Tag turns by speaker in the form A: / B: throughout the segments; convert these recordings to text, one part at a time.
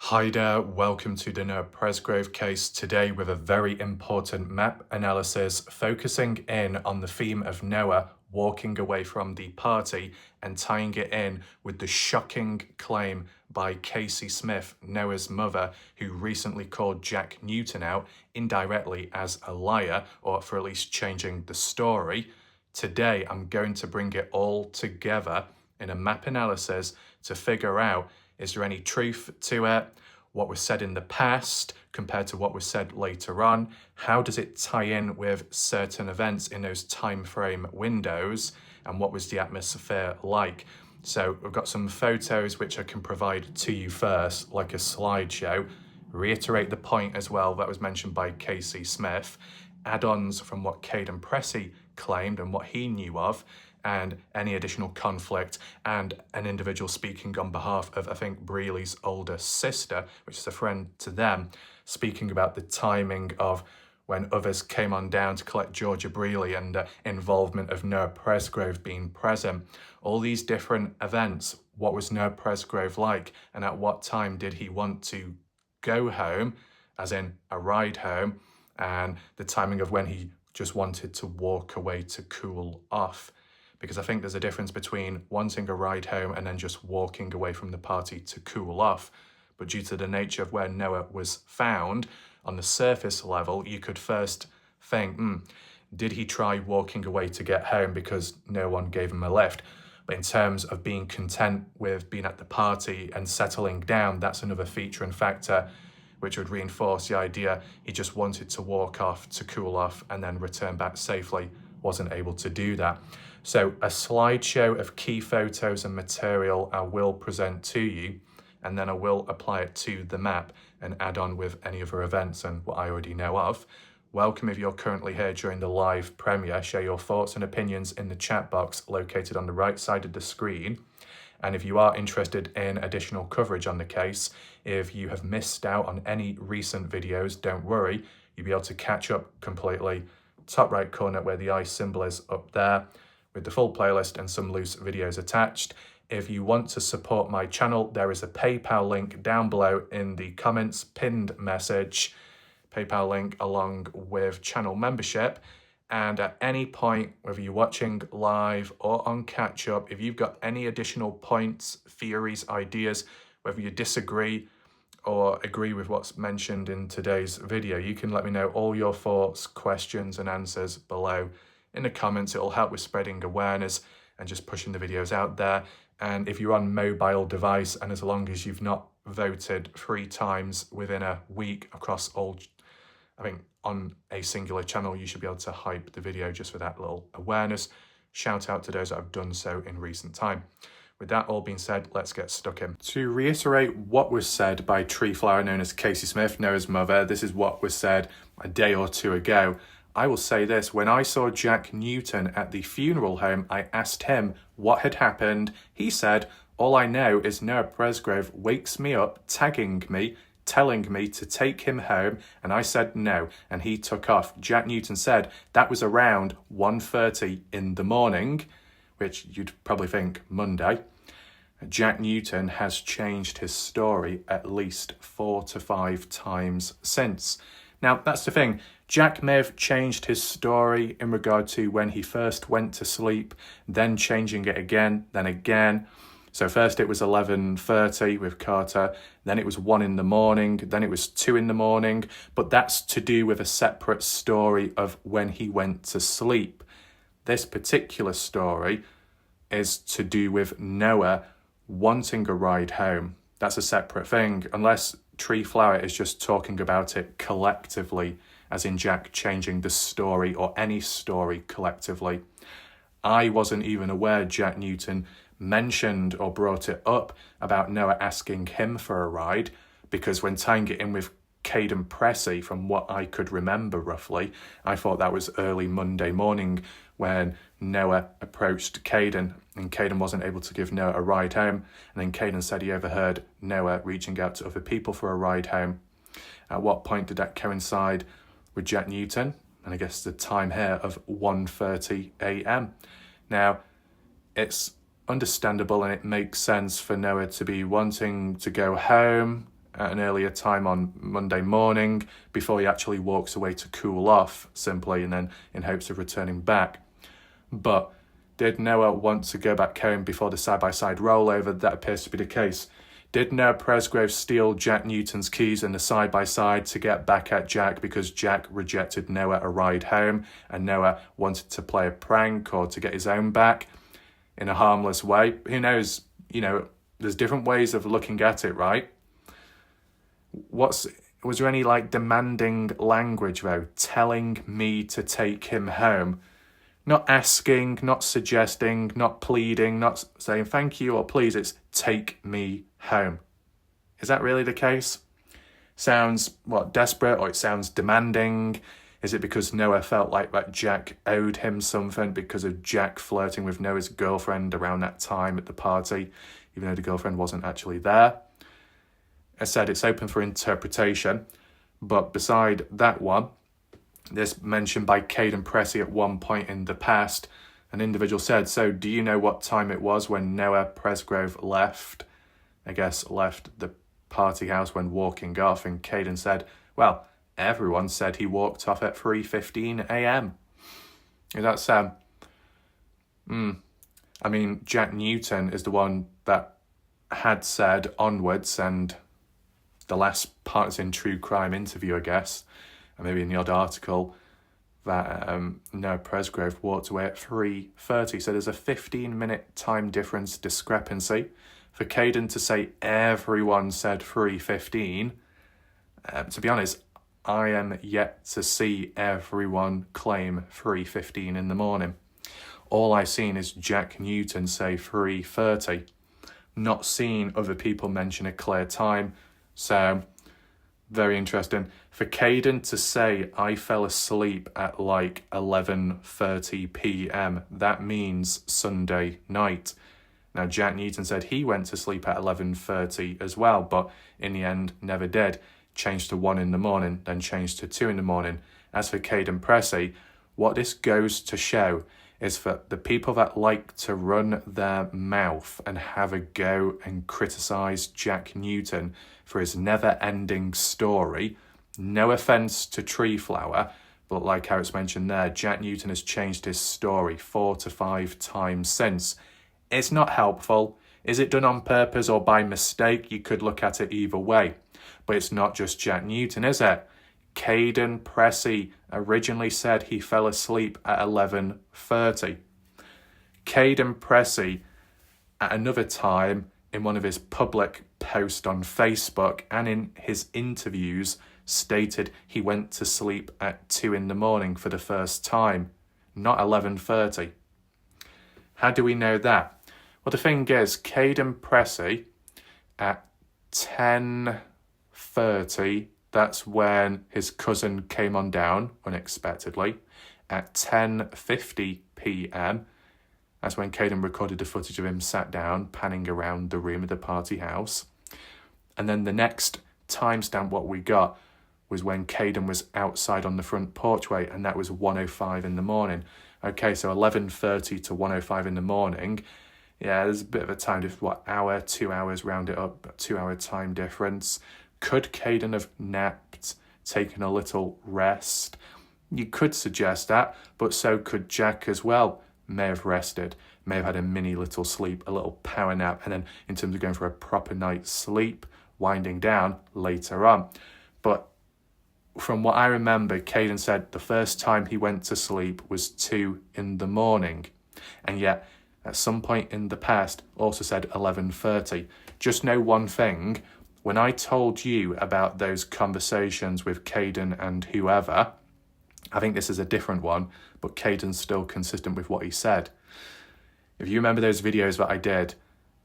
A: Hi there, welcome to the Noah Presgrove case today with a very important map analysis focusing in on the theme of Noah walking away from the party and tying it in with the shocking claim by Casey Smith, Noah's mother, who recently called Jack Newton out indirectly as a liar, or for at least changing the story. Today, I'm going to bring it all together in a map analysis to figure out, is there any truth to it? What was said in the past compared to what was said later on? How does it tie in with certain events in those time frame windows? And what was the atmosphere like? So we've got some photos which I can provide to you first, like a slideshow. Reiterate the point as well that was mentioned by Casey Smith. Add-ons from what Caden Pressey claimed and what he knew of, and any additional conflict, and an individual speaking on behalf of, I think, Brealey's older sister, which is a friend to them, speaking about the timing of when others came on down to collect Georgia Brealey and involvement of Noah Presgrove being present. All these different events, what was Noah Presgrove like, and at what time did he want to go home, as in a ride home, and the timing of when he just wanted to walk away to cool off. Because I think there's a difference between wanting a ride home and then just walking away from the party to cool off. But due to the nature of where Noah was found, on the surface level, you could first think, did he try walking away to get home because no one gave him a lift? But in terms of being content with being at the party and settling down, that's another feature and factor which would reinforce the idea he just wanted to walk off to cool off and then return back safely. Wasn't able to do that. So a slideshow of key photos and material I will present to you, and then I will apply it to the map and add on with any other events and what I already know of. Welcome if you're currently here during the live premiere. Share your thoughts and opinions in the chat box located on the right side of the screen. And if you are interested in additional coverage on the case, if you have missed out on any recent videos, don't worry, you'll be able to catch up completely. Top right corner where the eye symbol is up there, with the full playlist and some loose videos attached. If you want to support my channel, there is a PayPal link down below in the comments, pinned message, PayPal link along with channel membership. And at any point, whether you're watching live or on catch up, if you've got any additional points, theories, ideas, whether you disagree or agree with what's mentioned in today's video, you can let me know all your thoughts, questions and answers below in the comments. It'll help with spreading awareness and just pushing the videos out there. And if you're on mobile device, and as long as you've not voted 3 times within a week across all, I think on a singular channel, you should be able to hype the video just for that little awareness. Shout out to those that have done so in recent time. With that all being said, let's get stuck in. To reiterate what was said by tree flower known as Casey Smith, Noah's mother, this is what was said a day or two ago. I will say this, when I saw Jack Newton at the funeral home, I asked him what had happened. He said, all I know is Noah Presgrove wakes me up, tagging me, telling me to take him home, and I said no, and he took off. Jack Newton said that was around 1:30 in the morning, which you'd probably think Monday. Jack Newton has changed his story at least 4 to 5 times since. Now, that's the thing. Jack may have changed his story in regard to when he first went to sleep, then changing it again, then again. So first it was 11:30 with Carter, then it was 1 in the morning, then it was 2 in the morning, but that's to do with a separate story of when he went to sleep. This particular story is to do with Noah wanting a ride home. That's a separate thing, unless Tree Flower is just talking about it collectively, as in Jack changing the story or any story collectively. I wasn't even aware Jack Newton mentioned or brought it up about Noah asking him for a ride, because when tying it in with Caden Pressey, from what I could remember roughly, I thought that was early Monday morning when Noah approached Caden, and Caden wasn't able to give Noah a ride home, and then Caden said he overheard Noah reaching out to other people for a ride home. At what point did that coincide with Jack Newton? And I guess the time here of 1:30 a.m. Now, it's understandable and it makes sense for Noah to be wanting to go home at an earlier time on Monday morning before he actually walks away to cool off simply, and then in hopes of returning back. But did Noah want to go back home before the side-by-side rollover? That appears to be the case. Did Noah Presgrove steal Jack Newton's keys in the side-by-side to get back at Jack because Jack rejected Noah a ride home and Noah wanted to play a prank or to get his own back in a harmless way? Who knows? There's different ways of looking at it, right? Was there any demanding language though, telling me to take him home? Not asking, not suggesting, not pleading, not saying thank you or please. It's take me home. Is that really the case? Sounds, desperate, or it sounds demanding? Is it because Noah felt like that Jack owed him something because of Jack flirting with Noah's girlfriend around that time at the party, even though the girlfriend wasn't actually there? I said it's open for interpretation, but beside that one, this mentioned by Caden Pressey at one point in the past, an individual said, so do you know what time it was when Noah Presgrove left the party house when walking off? And Caden said, well, everyone said he walked off at 3:15 a.m. That's, Jack Newton is the one that had said onwards, and the last part is in True Crime Interview, I guess, and maybe in the odd article, that Noah Presgrove walked away at 3:30. So there's a 15-minute time difference discrepancy. For Caden to say everyone said 3:15, to be honest, I am yet to see everyone claim 3:15 in the morning. All I've seen is Jack Newton say 3:30. Not seen other people mention a clear time. So, very interesting. For Caden to say, I fell asleep at 11:30 p.m., that means Sunday night. Now, Jack Newton said he went to sleep at 11:30 as well, but in the end, never did. Changed to 1 in the morning, then changed to 2 in the morning. As for Caden Pressey, what this goes to show is for the people that like to run their mouth and have a go and criticise Jack Newton for his never-ending story. No offence to Tree Flower, but like how it's mentioned there, Jack Newton has changed his story 4 to 5 times since. It's not helpful. Is it done on purpose or by mistake? You could look at it either way. But it's not just Jack Newton, is it? Caden Pressey originally said he fell asleep at 11:30. Caden Pressey, at another time, in one of his public posts on Facebook and in his interviews, stated he went to sleep at 2 in the morning for the first time, not 11:30. How do we know that? Well, the thing is, Caden Pressey, at 10:30, that's when his cousin came on down unexpectedly. At 10:50 p.m, that's when Caden recorded the footage of him sat down, panning around the room of the party house. And then the next timestamp what we got was when Caden was outside on the front porchway, and that was 1:05 in the morning. Okay, so 11:30 to 1:05 in the morning. Yeah, there's a bit of a time difference, hour, 2 hours, round it up, 2 hour time difference. Could Caden have napped, taken a little rest? You could suggest that, but so could Jack as well. May have rested, may have had a mini little sleep, a little power nap, and then in terms of going for a proper night's sleep, winding down later on. But from what I remember, Caden said the first time he went to sleep was 2 in the morning. And yet, at some point in the past, also said 11:30. Just know one thing, when I told you about those conversations with Caden and whoever, I think this is a different one, but Caden's still consistent with what he said. If you remember those videos that I did,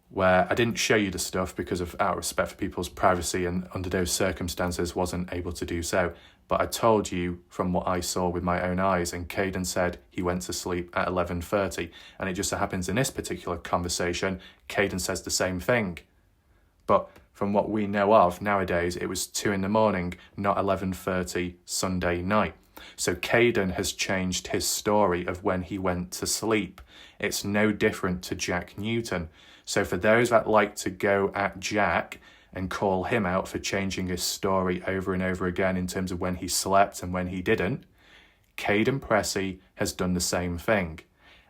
A: where I didn't show you the stuff because of out of respect for people's privacy, and under those circumstances wasn't able to do so, but I told you from what I saw with my own eyes, and Caden said he went to sleep at 11:30, and it just so happens in this particular conversation, Caden says the same thing. But from what we know of nowadays, it was 2 in the morning, not 11:30 Sunday night. So Caden has changed his story of when he went to sleep. It's no different to Jack Newton. So for those that like to go at Jack and call him out for changing his story over and over again in terms of when he slept and when he didn't, Caden Pressey has done the same thing.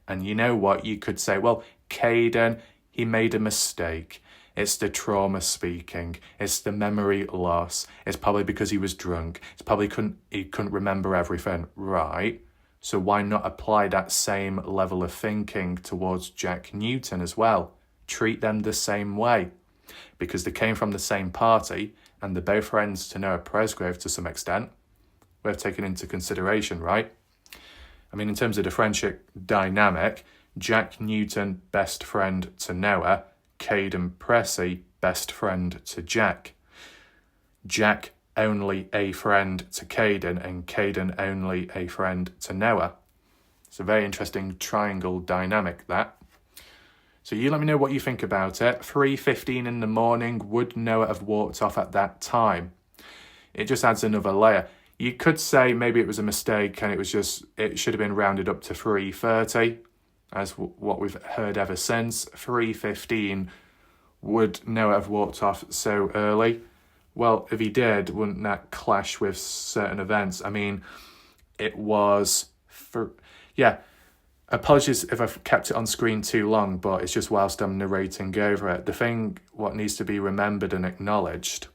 A: And you know what? You could say, well, Caden, he made a mistake. It's the trauma speaking. It's the memory loss. It's probably because he was drunk. It's probably he couldn't remember everything. Right. So why not apply that same level of thinking towards Jack Newton as well? Treat them the same way. Because they came from the same party and they're both friends to Noah Presgrove to some extent. Worth taking into consideration, right? I mean, in terms of the friendship dynamic, Jack Newton, best friend to Noah, Caden Pressey, best friend to Jack. Jack, only a friend to Caden, and Caden, only a friend to Noah. It's a very interesting triangle dynamic, that. So you let me know what you think about it. 3:15 in the morning, would Noah have walked off at that time? It just adds another layer. You could say maybe it was a mistake and it should have been rounded up to 3:30, as what we've heard ever since. 3:15, would Noah have walked off so early? Well, if he did, wouldn't that clash with certain events? I mean, it was... Apologies if I've kept it on screen too long, but it's just whilst I'm narrating over it. The thing what needs to be remembered and acknowledged,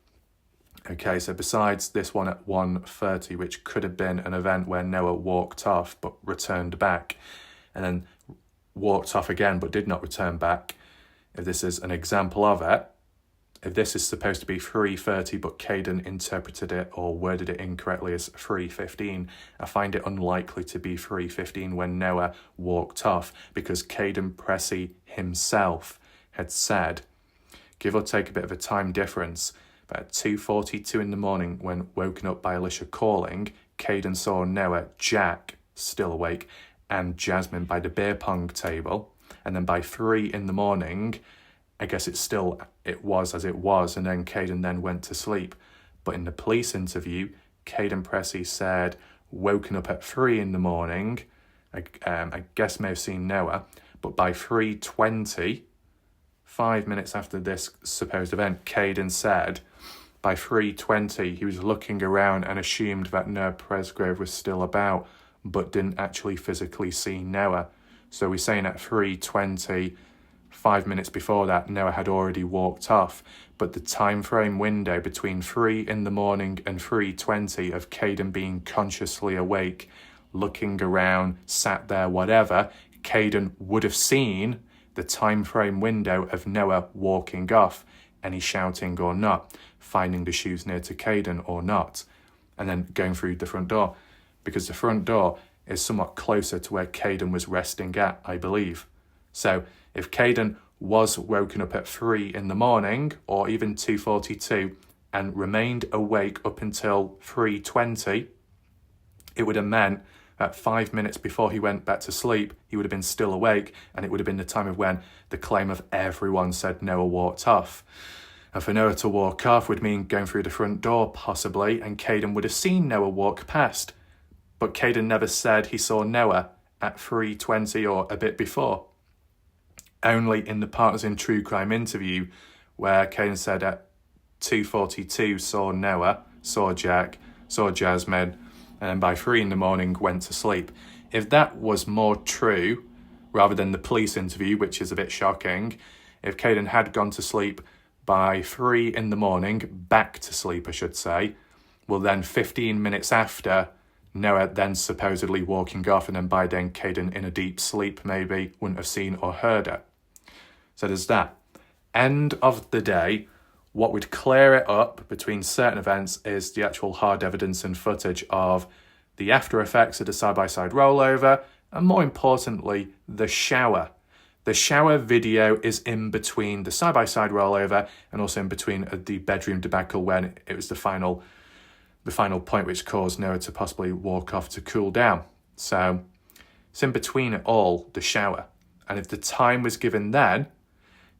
A: okay, so besides this one at 1:30, which could have been an event where Noah walked off but returned back, and then walked off again but did not return back, if this is an example of it, if this is supposed to be 3:30 but Caden interpreted it or worded it incorrectly as 3:15, I find it unlikely to be 3:15 when Noah walked off, because Caden Pressey himself had said, give or take a bit of a time difference, but at 2:42 in the morning when woken up by Alicia calling, Caden saw Noah, Jack, still awake, and Jasmine by the beer pong table, and then by 3 in the morning, I guess it was as it was, and then Caden then went to sleep. But in the police interview, Caden Pressey said, woken up at 3 in the morning, I guess may have seen Noah, but by 3:20, 5 minutes after this supposed event, Caden said, by 3:20, he was looking around and assumed that Noah Presgrove was still about, but didn't actually physically see Noah. So we're saying at 3:20, 5 minutes before that, Noah had already walked off, but the time frame window between 3 in the morning and 3:20 of Caden being consciously awake, looking around, sat there, whatever, Caden would have seen the time frame window of Noah walking off, any shouting or not, finding the shoes near to Caden or not, and then going through the front door, because the front door is somewhat closer to where Caden was resting at, I believe. So if Caden was woken up at 3 in the morning, or even 2:42, and remained awake up until 3:20, it would have meant that 5 minutes before he went back to sleep, he would have been still awake, and it would have been the time of when the claim of everyone said Noah walked off. And for Noah to walk off would mean going through the front door, possibly, and Caden would have seen Noah walk past. But Caden never said he saw Noah at 3:20 or a bit before. Only in the Partners in True Crime interview, where Caden said at 2:42 saw Noah, saw Jack, saw Jasmine, and then by 3 in the morning went to sleep. If that was more true, rather than the police interview, which is a bit shocking, if Caden had gone to sleep by 3 in the morning, back to sleep I should say, well then 15 minutes after, Noah then supposedly walking off, and then by then Caden in a deep sleep maybe wouldn't have seen or heard it. So there's that. End of the day, what would clear it up between certain events is the actual hard evidence and footage of the after effects of the side-by-side rollover, and more importantly, the shower. The shower video is in between the side-by-side rollover and also in between the bedroom debacle when it was the final point which caused Noah to possibly walk off to cool down. So it's in between it all, the shower. And if the time was given then,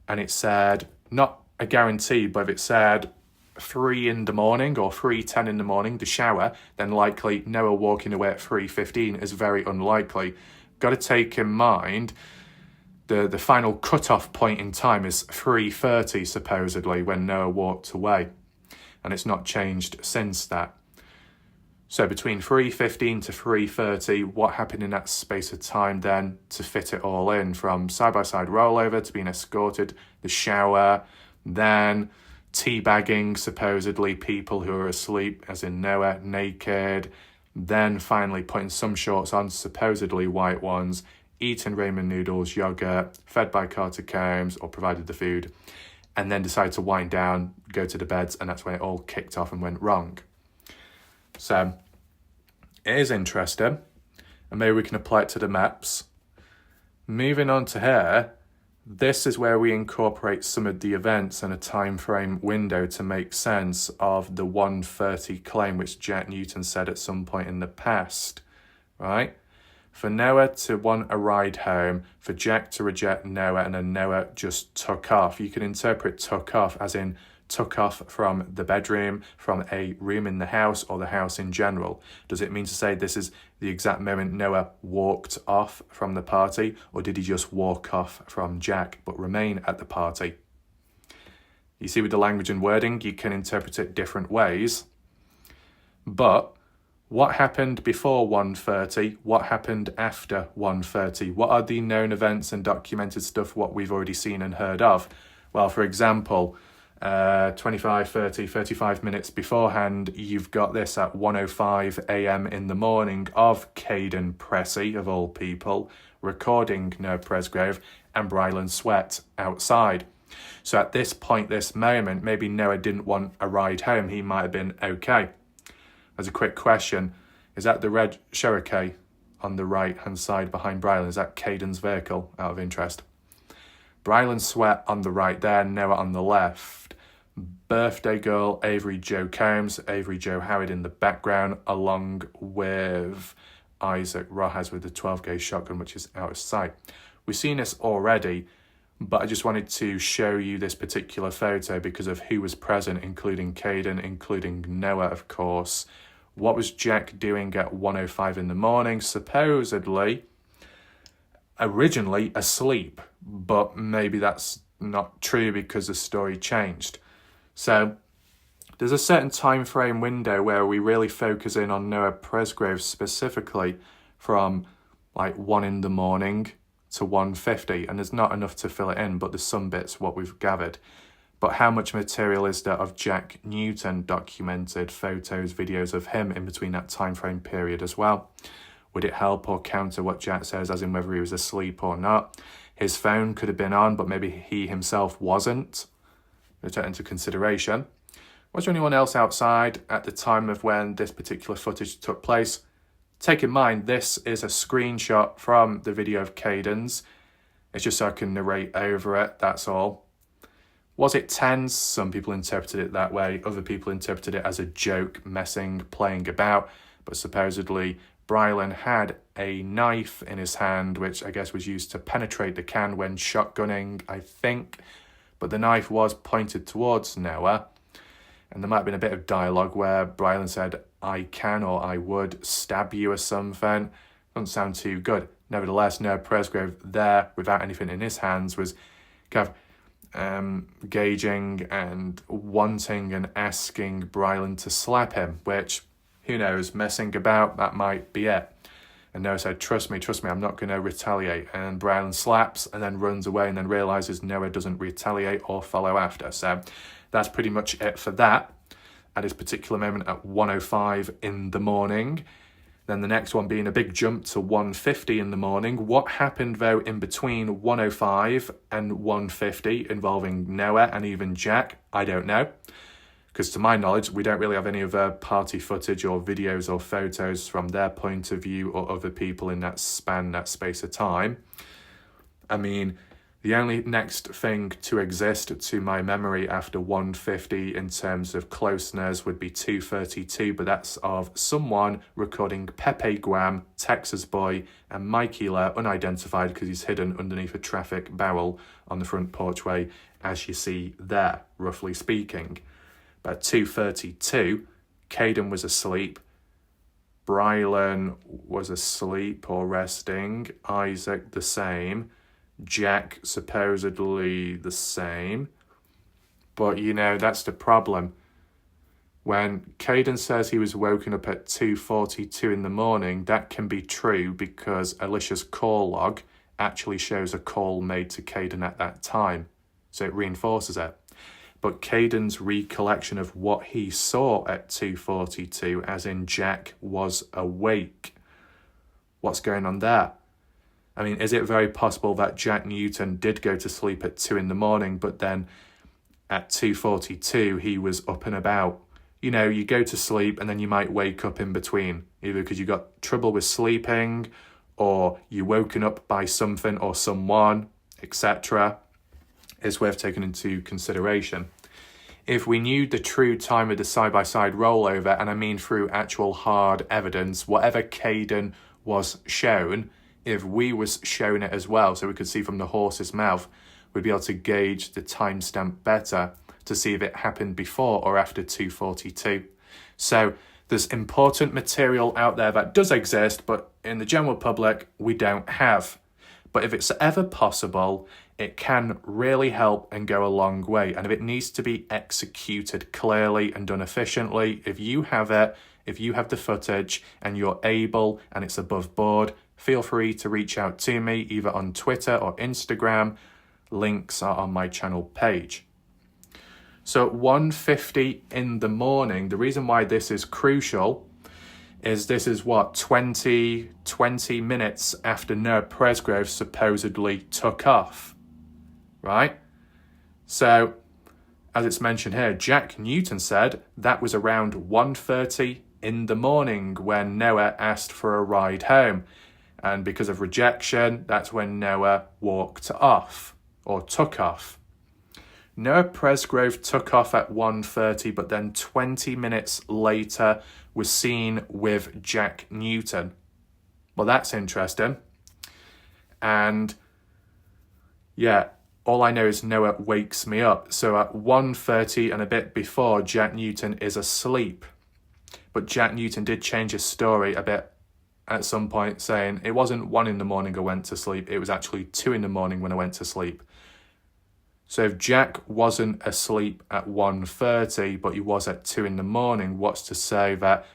A: and it said, not a guarantee, but if it said 3 in the morning or 3:10 in the morning, the shower, then likely Noah walking away at 3:15 is very unlikely. Got to take in mind the final cut-off point in time is 3:30 supposedly when Noah walked away, and it's not changed since that. So between 3:15 to 3:30, what happened in that space of time then to fit it all in, from side-by-side rollover to being escorted, the shower, then teabagging supposedly people who are asleep, as in Noah, naked, then finally putting some shorts on, supposedly white ones, eating ramen noodles, yogurt, fed by Carter Combs or provided the food, and then decided to wind down, go to the beds, and that's when it all kicked off and went wrong. So it is interesting, and maybe we can apply it to the maps. Moving on to here, this is where we incorporate some of the events and a time frame window to make sense of the 1:30 claim, which Jack Newton said at some point in the past, right? For Noah to want a ride home, for Jack to reject Noah, and then Noah just took off. You can interpret took off as in took off from the bedroom, from a room in the house, or the house in general. Does it mean to say this is the exact moment Noah walked off from the party, or did he just walk off from Jack but remain at the party? You see, with the language and wording, you can interpret it different ways. But what happened before 1:30? What happened after 1:30? What are the known events and documented stuff, what we've already seen and heard of? Well, for example, 25, 30, 35 minutes beforehand, you've got this at 1:05 a.m. in the morning of Caden Pressey, of all people, recording Noah Presgrove and Brylan Sweat outside. So at this point, this moment, maybe Noah didn't want a ride home. He might have been okay. As a quick question, is that the red Cherokee on the right-hand side behind Brylan? Is that Caden's vehicle, out of interest? Brylan Sweat on the right there, Noah on the left. Birthday girl, Avery Jo Combs, Avery Jo Howard in the background, along with Isaac Rojas with the 12-gauge shotgun, which is out of sight. We've seen this already, but I just wanted to show you this particular photo because of who was present, including Caden, including Noah, of course. What was Jack doing at 1:05 in the morning? Supposedly, originally asleep, but maybe that's not true because the story changed. So there's a certain time frame window where we really focus in on Noah Presgrove specifically, from like 1 in the morning to 1:50, and there's not enough to fill it in, but there's some bits what we've gathered. But how much material is there of Jack Newton documented, photos, videos of him in between that time frame period as well? Would it help or counter what Jack says, as in whether he was asleep or not? His phone could have been on, but maybe he himself wasn't. We'll take into consideration. Was there anyone else outside at the time of when this particular footage took place? Take in mind, this is a screenshot from the video of Caden's. It's just so I can narrate over it, that's all. Was it tense? Some people interpreted it that way. Other people interpreted it as a joke, messing, playing about. But supposedly, Brylan had a knife in his hand, which I guess was used to penetrate the can when shotgunning, I think. But the knife was pointed towards Noah. And there might have been a bit of dialogue where Brylan said, "I can," or "I would stab you," or something. Doesn't sound too good. Nevertheless, Noah Presgrove there, without anything in his hands, was kind of gauging and wanting and asking Brylan to slap him, which, who knows, messing about, that might be it. And Noah said, trust me, I'm not going to retaliate. And Brylan slaps and then runs away, and then realises Noah doesn't retaliate or follow after. So that's pretty much it for that. At this particular moment at 1:05 in the morning. Then the next one being a big jump to 1:50 in the morning. What happened, though, in between 1:05 and 1:50 involving Noah and even Jack? I don't know. Because to my knowledge, we don't really have any other party footage or videos or photos from their point of view or other people in that span, that space of time. I mean, the only next thing to exist to my memory after 1:50 in terms of closeness would be 2:32, but that's of someone recording Pepe Guam, Texas Boy, and Mikey Lair, unidentified because he's hidden underneath a traffic barrel on the front porchway, as you see there, roughly speaking. But at 2:32, Caden was asleep, Brylan was asleep or resting, Isaac the same, Jack supposedly the same. But, that's the problem. When Caden says he was woken up at 2:42 in the morning, that can be true because Alicia's call log actually shows a call made to Caden at that time. So it reinforces it. But Caden's recollection of what he saw at 2:42, as in Jack was awake. What's going on there? I mean, is it very possible that Jack Newton did go to sleep at 2 in the morning, but then at 2:42 he was up and about? You go to sleep and then you might wake up in between, either because you got trouble with sleeping or you're woken up by something or someone, etc. It's worth taking into consideration. If we knew the true time of the side-by-side rollover, and I mean through actual hard evidence, whatever Caden was shown, if we was shown it as well, so we could see from the horse's mouth, we'd be able to gauge the timestamp better to see if it happened before or after 2:42. So there's important material out there that does exist, but in the general public, we don't have. But if it's ever possible, it can really help and go a long way. And if it needs to be executed clearly and done efficiently, if you have it, if you have the footage and you're able and it's above board, feel free to reach out to me either on Twitter or Instagram. Links are on my channel page. So at 1:50 in the morning, the reason why this is crucial is this is 20 minutes after Noah Presgrove supposedly took off, right? So, as it's mentioned here, Jack Newton said that was around 1:30 in the morning when Noah asked for a ride home. And because of rejection, that's when Noah walked off or took off. Noah Presgrove took off at 1:30, but then 20 minutes later was seen with Jack Newton. Well, that's interesting. And yeah, all I know is Noah wakes me up. So at 1:30 and a bit before, Jack Newton is asleep. But Jack Newton did change his story a bit at some point, saying it wasn't 1 in the morning I went to sleep, it was actually 2 in the morning when I went to sleep. So if Jack wasn't asleep at 1:30, but he was at 2 in the morning, what's to say that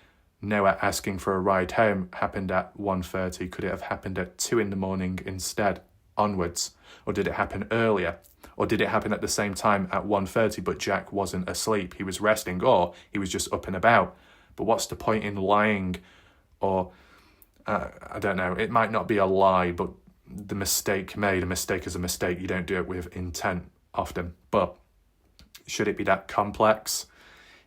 A: Noah asking for a ride home happened at 1:30? Could it have happened at 2 in the morning instead, onwards? Or did it happen earlier? Or did it happen at the same time at 1:30, but Jack wasn't asleep? He was resting, or he was just up and about. But what's the point in lying? Or, I don't know, it might not be a lie, but the mistake made, a mistake is a mistake. You don't do it with intent often. But should it be that complex?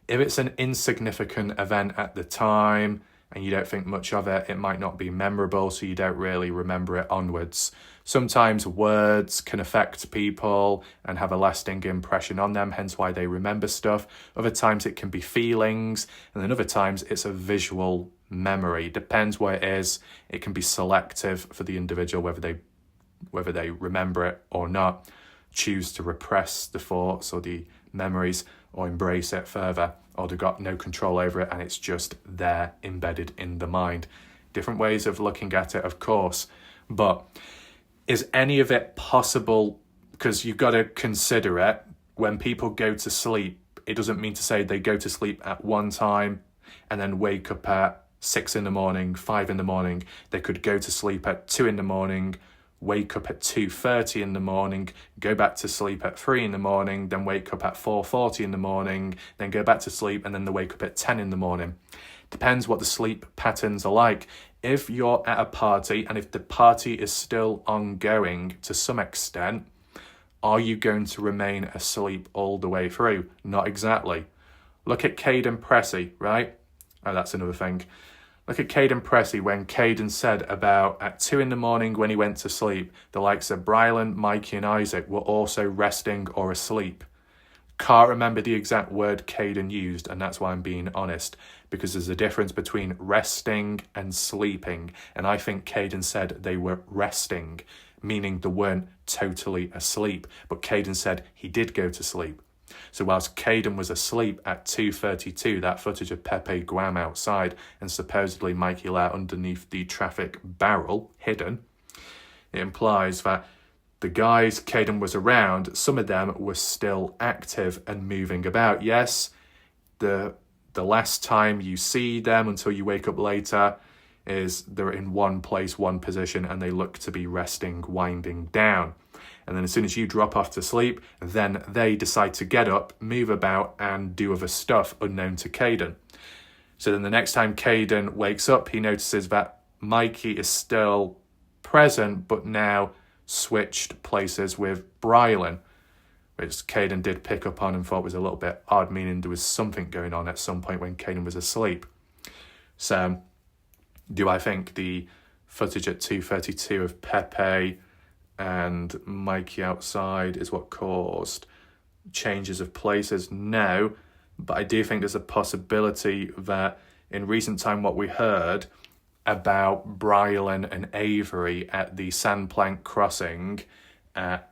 A: If it's an insignificant event at the time and you don't think much of it, it might not be memorable, so you don't really remember it onwards. Sometimes words can affect people and have a lasting impression on them, hence why they remember stuff. Other times it can be feelings, and then other times it's a visual memory. Depends what it is. It can be selective for the individual, whether they remember it or not, choose to repress the thoughts or the memories, or embrace it further, or they've got no control over it and it's just there embedded in the mind. Different ways of looking at it, of course, but is any of it possible? Because you've got to consider it. When people go to sleep, it doesn't mean to say they go to sleep at one time and then wake up at 6 in the morning, 5 in the morning. They could go to sleep at 2 in the morning, wake up at 2:30 in the morning, go back to sleep at 3 in the morning, then wake up at 4:40 in the morning, then go back to sleep, and then they wake up at 10 in the morning. Depends what the sleep patterns are like. If you're at a party and if the party is still ongoing to some extent, are you going to remain asleep all the way through? Not exactly. Look at Caden Pressey, right? Oh, that's another thing. Look at Caden Pressey when Caden said about at 2 in the morning when he went to sleep, the likes of Brylan, Mikey and Isaac were also resting or asleep. Can't remember the exact word Caden used, and that's why I'm being honest, because there's a difference between resting and sleeping, and I think Caden said they were resting, meaning they weren't totally asleep, but Caden said he did go to sleep. So whilst Caden was asleep at 2:32, that footage of Pepe Guam outside and supposedly Mikey Lair underneath the traffic barrel, hidden, it implies that the guys Caden was around, some of them were still active and moving about. Yes, the last time you see them until you wake up later is they're in one place, one position, and they look to be resting, winding down. And then as soon as you drop off to sleep, then they decide to get up, move about, and do other stuff unknown to Caden. So then the next time Caden wakes up, he notices that Mikey is still present, but now switched places with Brylan, which Caden did pick up on and thought was a little bit odd, meaning there was something going on at some point when Caden was asleep. So do I think the footage at 2:32 of Pepe and Mikey outside is what caused changes of places? No, but I do think there's a possibility that in recent time what we heard about Brylan and Avery at the Sandplank crossing at,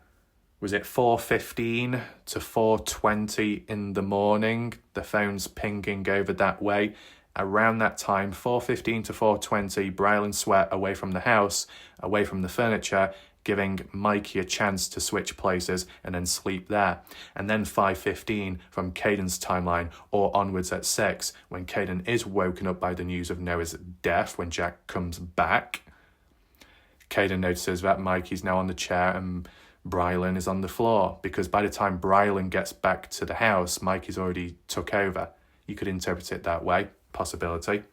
A: was it 4:15 to 4:20 in the morning? The phone's pinging over that way. Around that time, 4:15 to 4:20, Brylan sweat away from the house, away from the furniture, giving Mikey a chance to switch places and then sleep there. And then 5:15 from Caden's timeline, or onwards at 6, when Caden is woken up by the news of Noah's death when Jack comes back. Caden notices that Mikey's now on the chair and Brylan is on the floor, because by the time Brylan gets back to the house, Mikey's already took over. You could interpret it that way, possibility.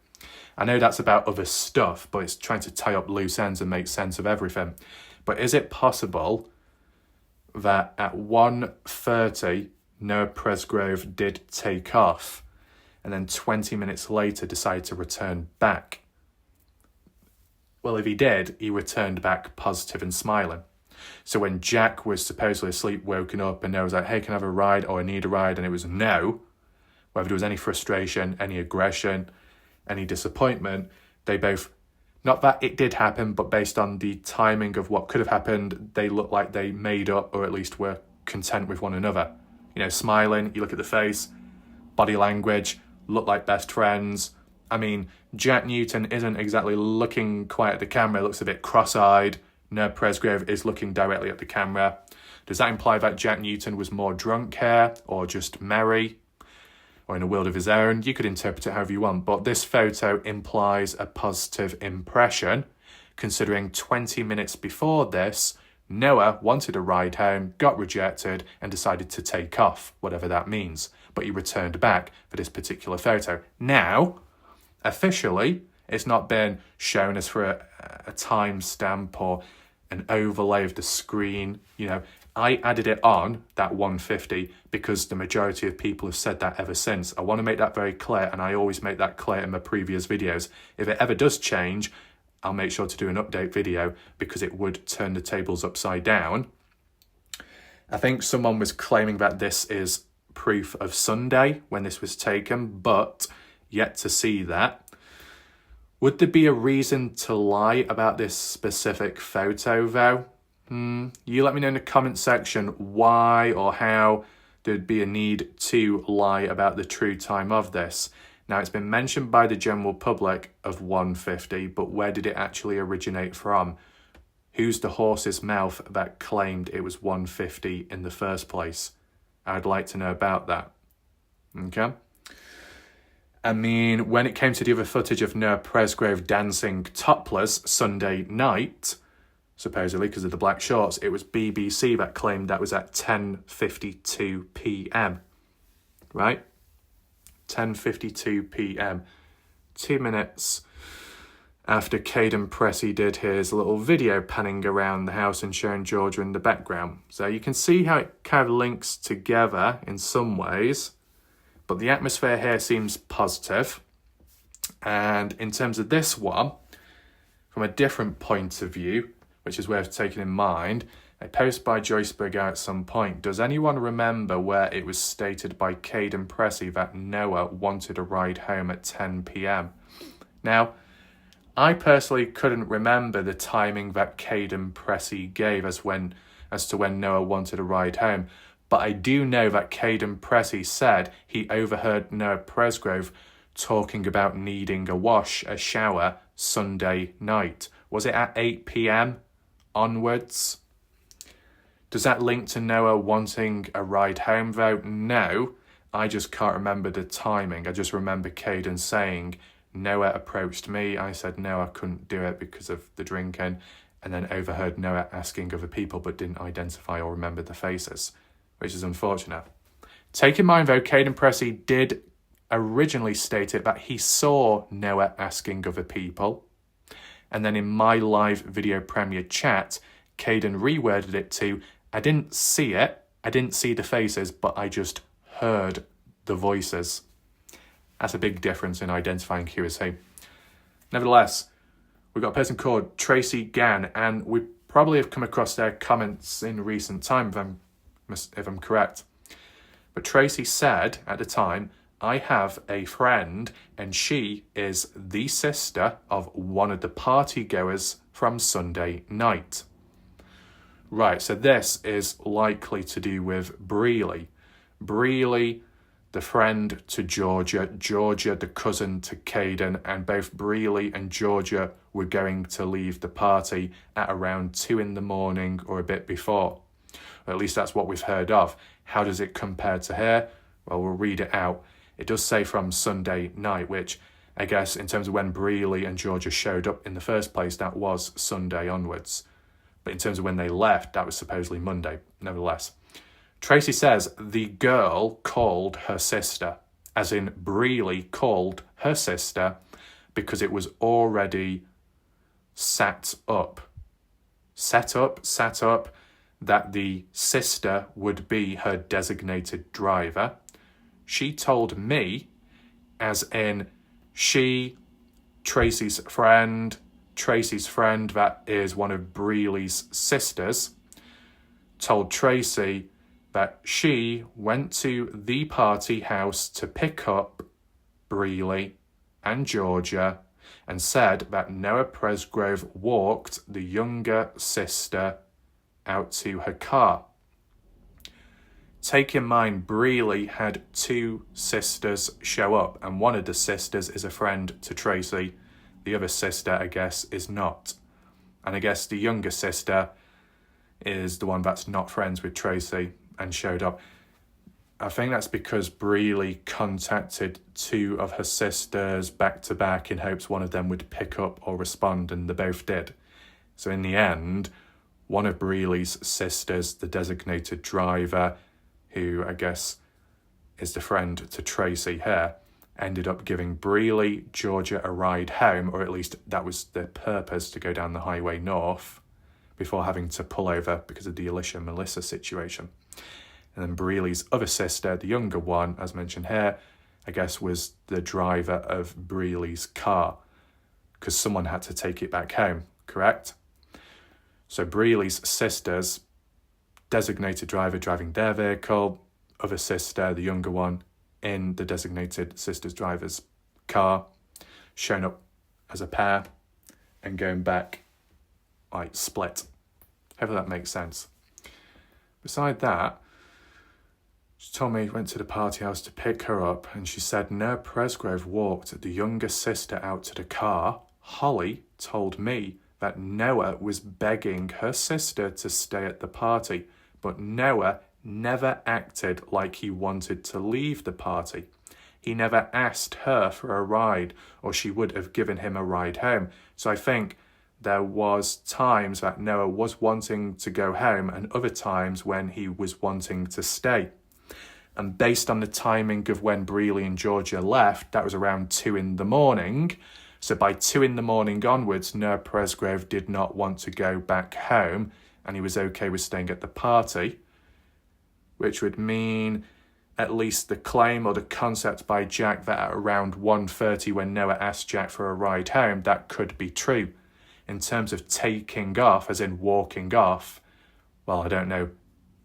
A: I know that's about other stuff, but it's trying to tie up loose ends and make sense of everything. But is it possible that at 1:30, Noah Presgrove did take off and then 20 minutes later decided to return back? Well, if he did, he returned back positive and smiling. So when Jack was supposedly asleep, woken up, and Noah was like, hey, can I have a ride? Or I need a ride. And it was no. Whether there was any frustration, any aggression, any disappointment, they both, not that it did happen, but based on the timing of what could have happened, they looked like they made up, or at least were content with one another. You know, smiling, you look at the face, body language, look like best friends. I mean, Jack Newton isn't exactly looking quite at the camera, looks a bit cross-eyed. Noah Presgrove is looking directly at the camera. Does that imply that Jack Newton was more drunk here, or just merry, or in a world of his own? You could interpret it however you want, but this photo implies a positive impression, considering 20 minutes before this, Noah wanted a ride home, got rejected, and decided to take off, whatever that means. But he returned back for this particular photo. Now, officially, it's not been shown as for a timestamp or an overlay of the screen. You know, I added it on, that 150, because the majority of people have said that ever since. I want to make that very clear, and I always make that clear in my previous videos. If it ever does change, I'll make sure to do an update video, because it would turn the tables upside down. I think someone was claiming that this is proof of Sunday when this was taken, but yet to see that. Would there be a reason to lie about this specific photo, though? You let me know in the comment section why or how there'd be a need to lie about the true time of this. Now, it's been mentioned by the general public of 150, but where did it actually originate from? Who's the horse's mouth that claimed it was 150 in the first place? I'd like to know about that. Okay? I mean, when it came to the other footage of Noah Presgrove dancing topless Sunday night, supposedly because of the black shorts, it was BBC that claimed that was at 10:52 p.m. Right? 10:52 p.m. 2 minutes after Caden Pressey did his little video panning around the house and showing Georgia in the background. So you can see how it kind of links together in some ways. But the atmosphere here seems positive. And in terms of this one, from a different point of view, which is worth taking in mind, a post by Joyce Berger at some point. Does anyone remember where it was stated by Caden Pressey that Noah wanted a ride home at 10 p.m? Now, I personally couldn't remember the timing that Caden Pressey gave as to when Noah wanted a ride home. But I do know that Caden Pressey said he overheard Noah Presgrove talking about needing a shower Sunday night. Was it at 8 p.m. onwards? Does that link to Noah wanting a ride home though? No, I just can't remember the timing. I just remember Caden saying, Noah approached me. I said no, I couldn't do it because of the drinking, and then overheard Noah asking other people but didn't identify or remember the faces, which is unfortunate. Take in mind though, Caden Pressey did originally state it that he saw Noah asking other people, and then in my live video premiere chat, Caden reworded it to, I didn't see it, I didn't see the faces, but I just heard the voices. That's a big difference in identifying who is who. Nevertheless, we've got a person called Tracy Gann, and we probably have come across their comments in recent time, if I'm correct. But Tracy said at the time, I have a friend and she is the sister of one of the partygoers from Sunday night. Right, so this is likely to do with Breely. Breely, the friend to Georgia, Georgia, the cousin to Caden, and both Breely and Georgia were going to leave the party at around 2 a.m. or a bit before. Or at least that's what we've heard of. How does it compare to here? Well, we'll read it out. It does say from Sunday night, which I guess in terms of when Breely and Georgia showed up in the first place, that was Sunday onwards. But in terms of when they left, that was supposedly Monday, nevertheless. Tracy says the girl called her sister, as in Breely called her sister, because it was already set up, that the sister would be her designated driver. She told me, as in she, Tracy's friend that is one of Breely's sisters, told Tracy that she went to the party house to pick up Breely and Georgia and said that Noah Presgrove walked the younger sister out to her car. Take in mind, Breely had 2 sisters show up, and one of the sisters is a friend to Tracy. The other sister, I guess, is not. And I guess the younger sister is the one that's not friends with Tracy and showed up. I think that's because Breely contacted 2 of her sisters back to back in hopes one of them would pick up or respond, and they both did. So in the end, one of Breely's sisters, the designated driver, who I guess is the friend to Tracy here, ended up giving Breely, Georgia a ride home, or at least that was their purpose, to go down the highway north before having to pull over because of the Alicia-Melissa situation. And then Breely's other sister, the younger one, as mentioned here, I guess was the driver of Breely's car because someone had to take it back home, correct? So Breely's sister's designated driver driving their vehicle, other sister, the younger one, in the designated sister's driver's car, showing up as a pair and going back like split. Hopefully that makes sense. Beside that, she told me he went to the party house to pick her up, and she said Noah Presgrove walked the younger sister out to the car. Holly told me that Noah was begging her sister to stay at the party, but Noah never acted like he wanted to leave the party. He never asked her for a ride, or she would have given him a ride home. So I think there was times that Noah was wanting to go home and other times when he was wanting to stay. And based on the timing of when Breely and Georgia left, that was around 2 a.m. So by 2 a.m. onwards, Noah Presgrove did not want to go back home and he was okay with staying at the party, which would mean at least the claim or the concept by Jack that at around 1:30 when Noah asked Jack for a ride home, that could be true. In terms of taking off, as in walking off, well, I don't know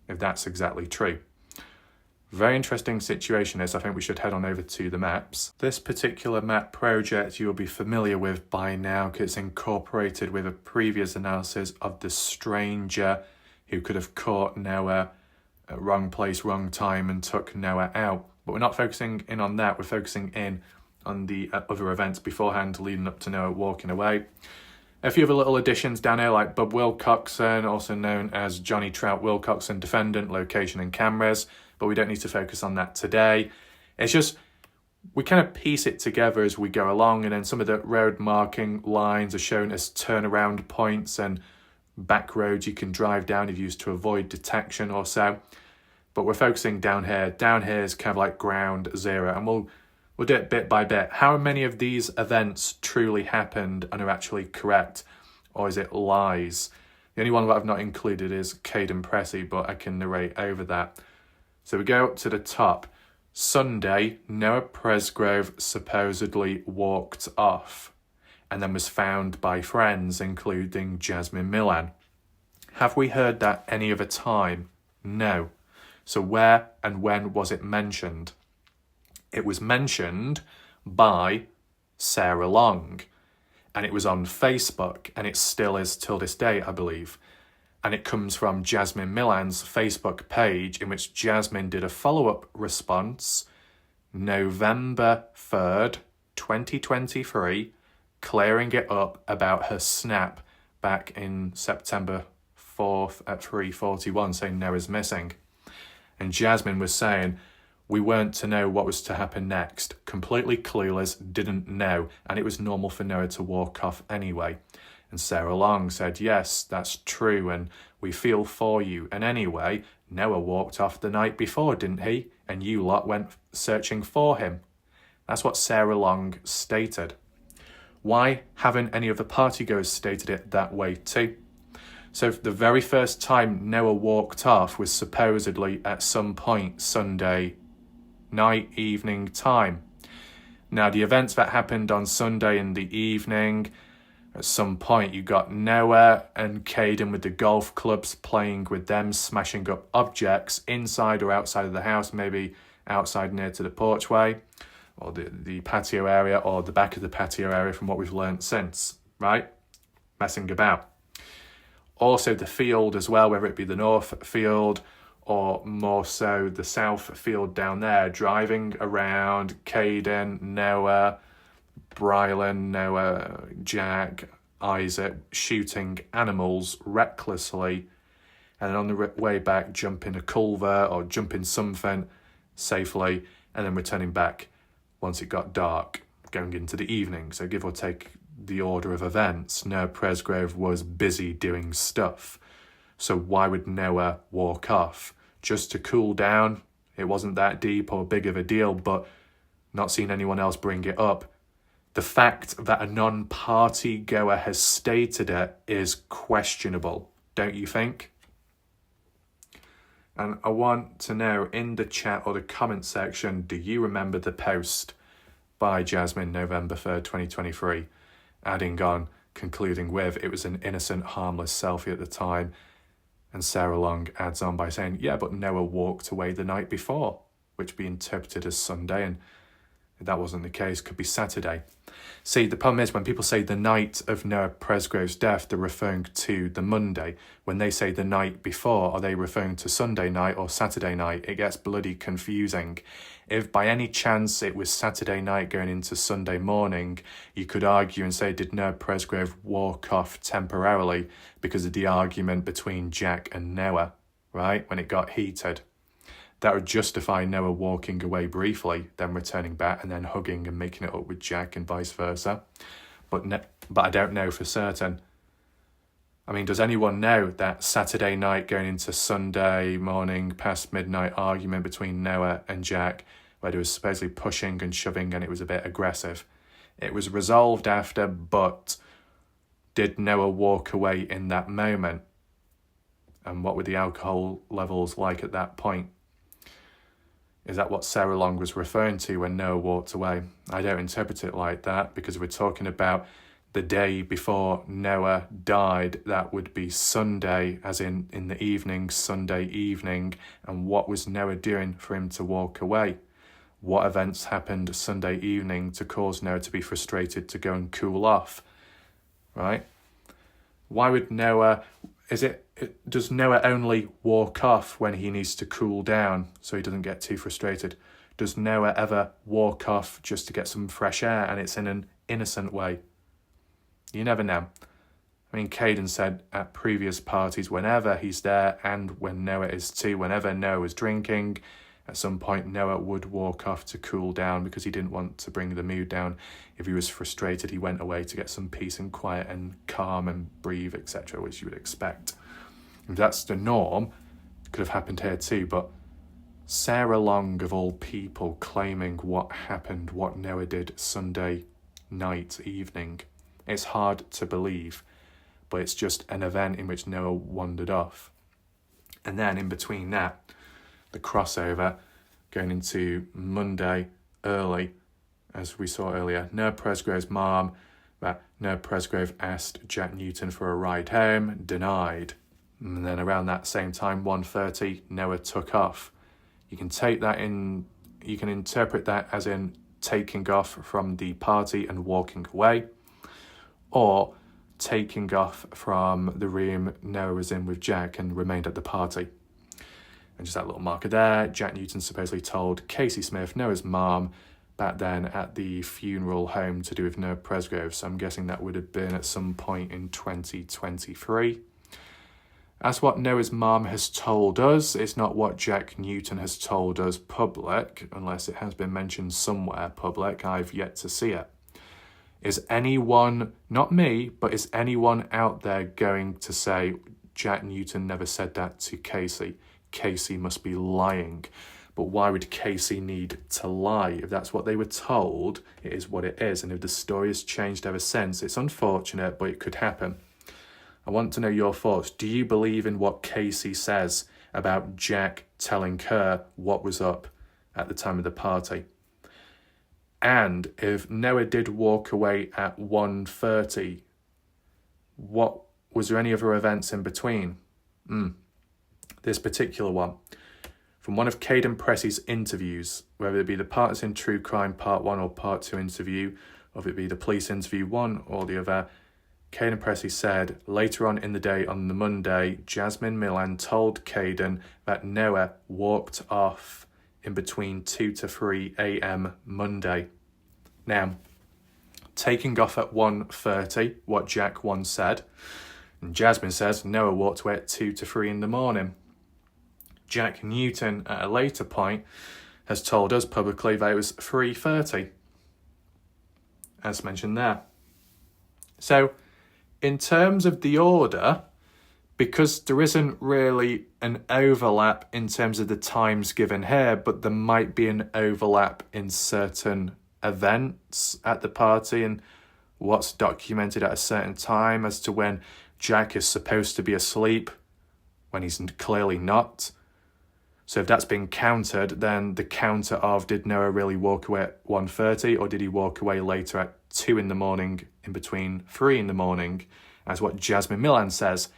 A: if that's exactly true. Very interesting situation is, I think we should head on over to the maps. This particular map project you'll be familiar with by now because it's incorporated with a previous analysis of the stranger who could have caught Noah at wrong place, wrong time and took Noah out. But we're not focusing in on that, we're focusing in on the other events beforehand leading up to Noah walking away. A few other little additions down here, like Bub Wilcoxon, also known as Johnny Trout Wilcoxon, defendant, location and cameras, but we don't need to focus on that today. It's just, we kind of piece it together as we go along, and then some of the road marking lines are shown as turnaround points and back roads you can drive down if used to avoid detection or so. But we're focusing down here. Down here is kind of like ground zero, and we'll do it bit by bit. How many of these events truly happened and are actually correct, or is it lies? The only one that I've not included is Caden Pressey, but I can narrate over that. So we go up to the top. Sunday, Noah Presgrove supposedly walked off and then was found by friends, including Jasmine Millan. Have we heard that any other time? No. So where and when was it mentioned? It was mentioned by Sarah Long, and it was on Facebook, and it still is till this day, I believe. And it comes from Jasmine Millan's Facebook page, in which Jasmine did a follow-up response November 3rd, 2023, clearing it up about her snap back in September 4th at 3:41, saying Noah's missing. And Jasmine was saying, we weren't to know what was to happen next. Completely clueless, didn't know, and it was normal for Noah to walk off anyway. And Sarah Long said, yes, that's true, and we feel for you. And anyway, Noah walked off the night before, didn't he? And you lot went searching for him. That's what Sarah Long stated. Why haven't any of the partygoers stated it that way too? So the very first time Noah walked off was supposedly at some point Sunday night, evening time. Now, the events that happened on Sunday in the evening, at some point you got Noah and Caden with the golf clubs, playing with them, smashing up objects inside or outside of the house, maybe outside near to the porchway or the patio area or the back of the patio area from what we've learnt since, right? Messing about. Also the field as well, whether it be the north field or more so the south field down there, driving around, Caden, Noah, Brylan, Noah, Jack, Isaac, shooting animals recklessly, and then on the way back jumping a culvert or jumping something safely, and then returning back once it got dark, going into the evening. So give or take the order of events, Noah Presgrove was busy doing stuff. So why would Noah walk off? Just to cool down? It wasn't that deep or big of a deal, but not seeing anyone else bring it up. The fact that a non-party goer has stated it is questionable, don't you think? And I want to know in the chat or the comment section, do you remember the post by Jasmine November 3rd, 2023? Adding on, concluding with, it was an innocent, harmless selfie at the time. And Sarah Long adds on by saying, yeah, but Noah walked away the night before, which be interpreted as Sunday, and if that wasn't the case, could be Saturday. See, the problem is when people say the night of Noah Presgrove's death, they're referring to the Monday. When they say the night before, are they referring to Sunday night or Saturday night? It gets bloody confusing. If by any chance it was Saturday night going into Sunday morning, you could argue and say, did Noah Presgrove walk off temporarily because of the argument between Jack and Noah, right, when it got heated? That would justify Noah walking away briefly, then returning back and then hugging and making it up with Jack and vice versa. But I don't know for certain. I mean, does anyone know that Saturday night going into Sunday morning past midnight argument between Noah and Jack, where there was supposedly pushing and shoving and it was a bit aggressive? It was resolved after, but did Noah walk away in that moment? And what were the alcohol levels like at that point? Is that what Sarah Long was referring to when Noah walked away? I don't interpret it like that, because we're talking about the day before Noah died. That would be Sunday, as in the evening, Sunday evening. And what was Noah doing for him to walk away? What events happened Sunday evening to cause Noah to be frustrated to go and cool off, right? Why would Noah... Does Noah only walk off when he needs to cool down so he doesn't get too frustrated? Does Noah ever walk off just to get some fresh air and it's in an innocent way? You never know. I mean, Caden said at previous parties, whenever he's there and when Noah is too, whenever Noah was drinking, at some point Noah would walk off to cool down because he didn't want to bring the mood down. If he was frustrated, he went away to get some peace and quiet and calm and breathe, etc., which you would expect. If that's the norm, it could have happened here too, but Sarah Long, of all people, claiming what happened, what Noah did Sunday night, evening. It's hard to believe, but it's just an event in which Noah wandered off. And then in between that, the crossover going into Monday early, as we saw earlier, Noah Presgrove's mom, that Noah Presgrove asked Jack Newton for a ride home, denied. And then around that same time, 1:30, Noah took off. You can interpret that as in taking off from the party and walking away, or taking off from the room Noah was in with Jack and remained at the party. And just that little marker there, Jack Newton supposedly told Casey Smith, Noah's mom, back then at the funeral home to do with Noah Presgrove. So I'm guessing that would have been at some point in 2023. That's what Noah's mom has told us. It's not what Jack Newton has told us public, unless it has been mentioned somewhere public. I've yet to see it. Is anyone, not me, but is anyone out there going to say Jack Newton never said that to Casey? Casey must be lying. But why would Casey need to lie? If that's what they were told, it is what it is. And if the story has changed ever since, it's unfortunate, but it could happen. I want to know your thoughts. Do you believe in what Casey says about Jack telling her what was up at the time of the party? And if Noah did walk away at 1:30, was there any other events in between? This particular one. From one of Caden Pressey's interviews, whether it be the Partners in True Crime Part 1 or Part 2 interview, or if it be the police interview, one or the other, Caden Pressey said, later on in the day on the Monday, Jasmine Millan told Caden that Noah walked off in between 2 to 3 a.m. Monday. Now, taking off at 1:30, what Jack once said, and Jasmine says Noah walked away at 2 to 3 in the morning. Jack Newton, at a later point, has told us publicly that it was 3:30, as mentioned there. So, in terms of the order, because there isn't really an overlap in terms of the times given here, but there might be an overlap in certain events at the party and what's documented at a certain time as to when Jack is supposed to be asleep, when he's clearly not. So if that's been countered, then the counter of did Noah really walk away at 1:30 or did he walk away later at 2 in the morning in between 3 in the morning, as what Jasmine Millan says.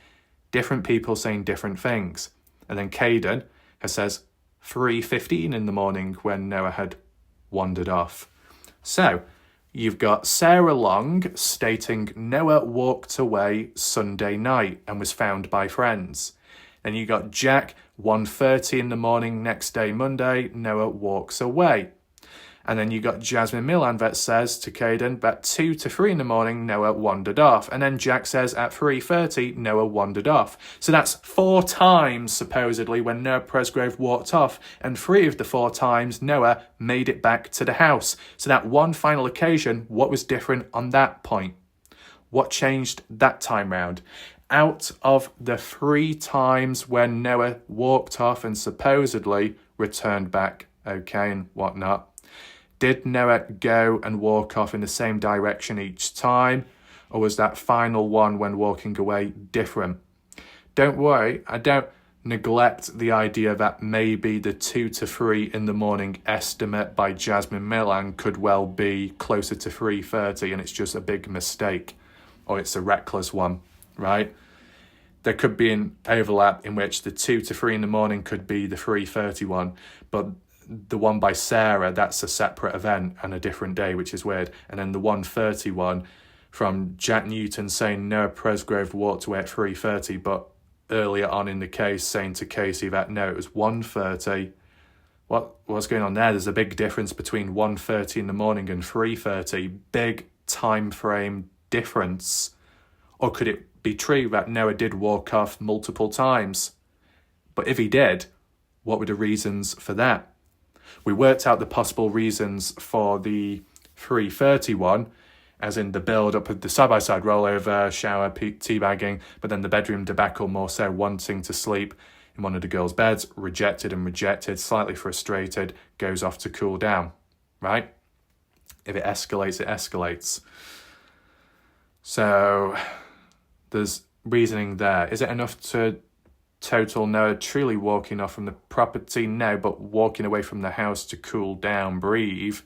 A: Different people saying different things. And then Caden says 3:15 in the morning when Noah had wandered off. So you've got Sarah Long stating Noah walked away Sunday night and was found by friends. Then you got Jack, 1:30 in the morning, next day, Monday, Noah walks away. And then you got Jasmine Millan that says to Caden that 2 to 3 in the morning, Noah wandered off. And then Jack says at 3:30, Noah wandered off. So that's 4 times, supposedly, when Noah Presgrove walked off. And 3 of the 4 times, Noah made it back to the house. So that one final occasion, what was different on that point? What changed that time round? Out of the 3 times when Noah walked off and supposedly returned back okay and whatnot, did Noah go and walk off in the same direction each time, or was that final one when walking away different? Don't worry, I don't neglect the idea that maybe the 2 to 3 in the morning estimate by Jasmine Millan could well be closer to 3:30 and it's just a big mistake, or it's a reckless one, right? There could be an overlap in which the 2 to 3 in the morning could be the 3:30 one, but the one by Sarah, that's a separate event and a different day, which is weird. And then the 1:30 one from Jack Newton saying Noah Presgrove walked away at 3:30, but earlier on in the case saying to Casey that no, it was 1:30. What's going on there? There's a big difference between 1:30 in the morning and 3:30. Big time frame difference. Or could it be true that Noah did walk off multiple times. But if he did, what were the reasons for that? We worked out the possible reasons for the 3:31, as in the build-up of the side-by-side rollover, shower, teabagging, but then the bedroom debacle more so wanting to sleep in one of the girls' beds, rejected, slightly frustrated, goes off to cool down, right? If it escalates, it escalates. So there's reasoning there. Is it enough to total Noah truly walking off from the property? No, but walking away from the house to cool down, breathe,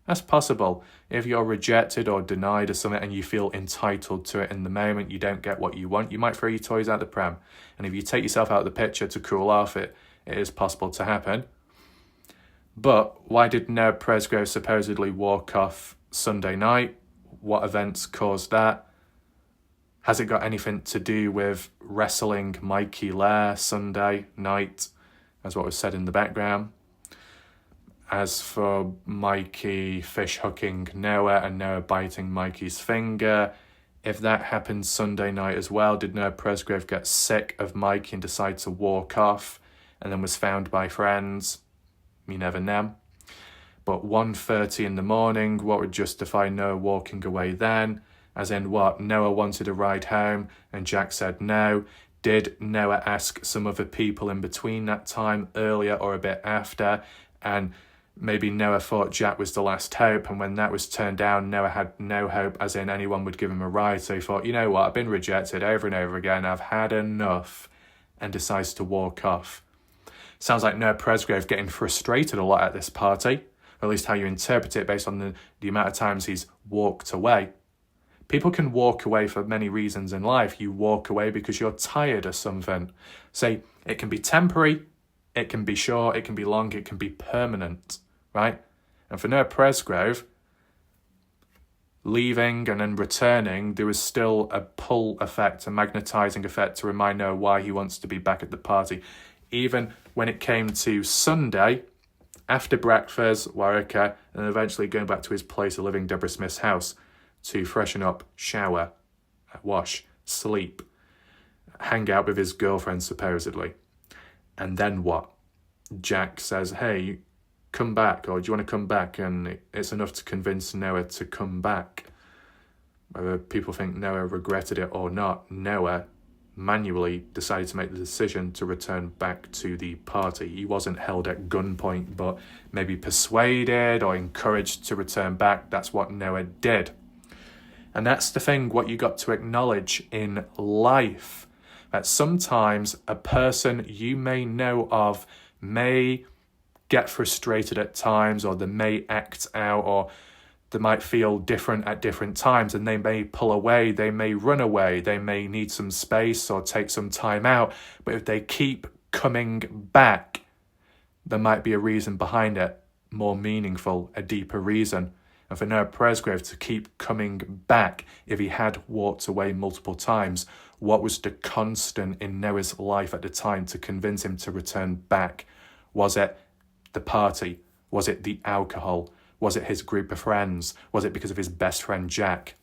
A: that's possible. If you're rejected or denied or something and you feel entitled to it in the moment, you don't get what you want, you might throw your toys out the pram. And if you take yourself out of the picture to cool off, it is possible to happen. But why did Noah Presgrove supposedly walk off Sunday night? What events caused that? Has it got anything to do with wrestling Mikey Lair Sunday night, as what was said in the background? As for Mikey fish hooking Noah and Noah biting Mikey's finger, if that happened Sunday night as well, did Noah Presgrove get sick of Mikey and decide to walk off and then was found by friends? You never know. But 1:30 in the morning, what would justify Noah walking away then? As in what? Noah wanted a ride home and Jack said no. Did Noah ask some other people in between that time, earlier or a bit after? And maybe Noah thought Jack was the last hope, and when that was turned down, Noah had no hope, as in anyone would give him a ride. So he thought, you know what, I've been rejected over and over again, I've had enough, and decides to walk off. Sounds like Noah Presgrove getting frustrated a lot at this party, or at least how you interpret it based on the amount of times he's walked away. People can walk away for many reasons in life. You walk away because you're tired of something. Say, it can be temporary, it can be short, it can be long, it can be permanent, right? And for Noah Presgrove, leaving and then returning, there was still a pull effect, a magnetising effect to remind Noah why he wants to be back at the party. Even when it came to Sunday, after breakfast, Warwicker, and eventually going back to his place of living, Deborah Smith's house, to freshen up, shower, wash, sleep, hang out with his girlfriend supposedly. And then what? Jack says, hey, come back, or do you want to come back? And it's enough to convince Noah to come back. Whether people think Noah regretted it or not, Noah manually decided to make the decision to return back to the party. He wasn't held at gunpoint, but maybe persuaded or encouraged to return back. That's what Noah did. And that's the thing, what you got to acknowledge in life, that sometimes a person you may know of may get frustrated at times, or they may act out, or they might feel different at different times, and they may pull away, they may run away, they may need some space or take some time out. But if they keep coming back, there might be a reason behind it, more meaningful, a deeper reason. And for Noah Presgrove to keep coming back, if he had walked away multiple times, what was the constant in Noah's life at the time to convince him to return back? Was it the party? Was it the alcohol? Was it his group of friends? Was it because of his best friend Jack?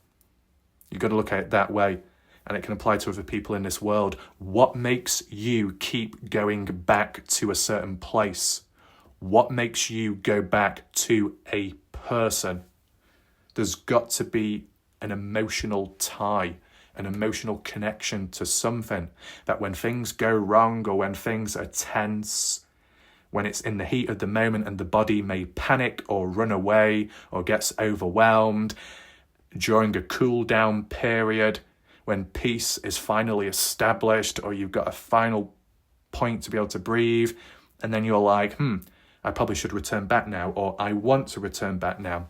A: You've got to look at it that way, and it can apply to other people in this world. What makes you keep going back to a certain place? What makes you go back to a person? There's got to be an emotional tie, an emotional connection to something, that when things go wrong or when things are tense, when it's in the heat of the moment and the body may panic or run away or gets overwhelmed, during a cool down period, when peace is finally established or you've got a final point to be able to breathe, and then you're like, I probably should return back now, or I want to return back now.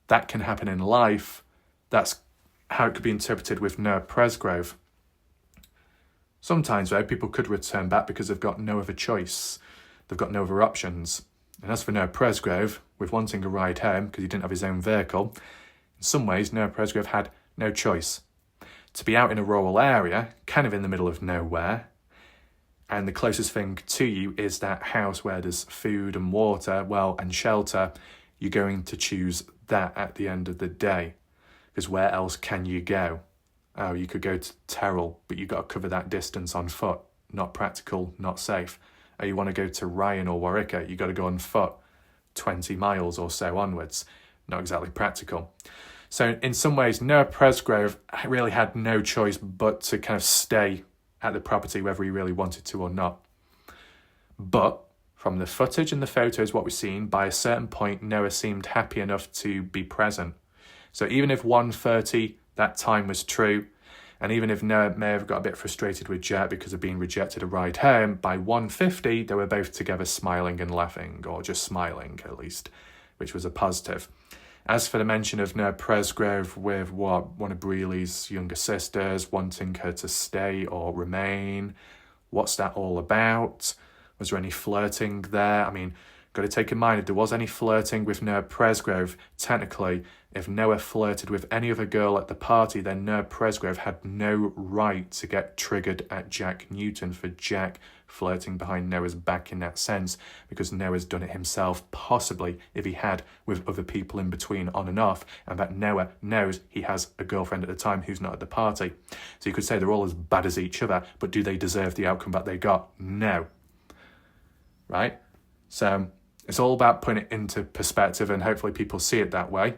A: That can happen in life. That's how it could be interpreted with Noah Presgrove. Sometimes, though, people could return back because they've got no other choice. They've got no other options. And as for Noah Presgrove, with wanting a ride home because he didn't have his own vehicle, in some ways, Noah Presgrove had no choice. To be out in a rural area, kind of in the middle of nowhere, and the closest thing to you is that house where there's food and water, well, and shelter, you're going to choose that at the end of the day. Because where else can you go? Oh, you could go to Terrell, but you've got to cover that distance on foot. Not practical, not safe. Oh, you want to go to Ryan or Warwick, you've got to go on foot 20 miles or so onwards. Not exactly practical. So in some ways, Noah Presgrove really had no choice but to kind of stay at the property whether he really wanted to or not. But from the footage and the photos, what we've seen, by a certain point, Noah seemed happy enough to be present. So even if 1:30, that time was true, and even if Noah may have got a bit frustrated with Jack because of being rejected a ride home, by 1:50, they were both together smiling and laughing, or just smiling at least, which was a positive. As for the mention of Noah Presgrove with one of Breely's younger sisters wanting her to stay or remain, what's that all about? Was there any flirting there? I mean, got to take in mind, if there was any flirting with Noah Presgrove, technically, if Noah flirted with any other girl at the party, then Noah Presgrove had no right to get triggered at Jack Newton for Jack flirting behind Noah's back in that sense, because Noah's done it himself, possibly, if he had, with other people in between on and off, and that Noah knows he has a girlfriend at the time who's not at the party. So you could say they're all as bad as each other, but do they deserve the outcome that they got? No. Right? So it's all about putting it into perspective, and hopefully people see it that way.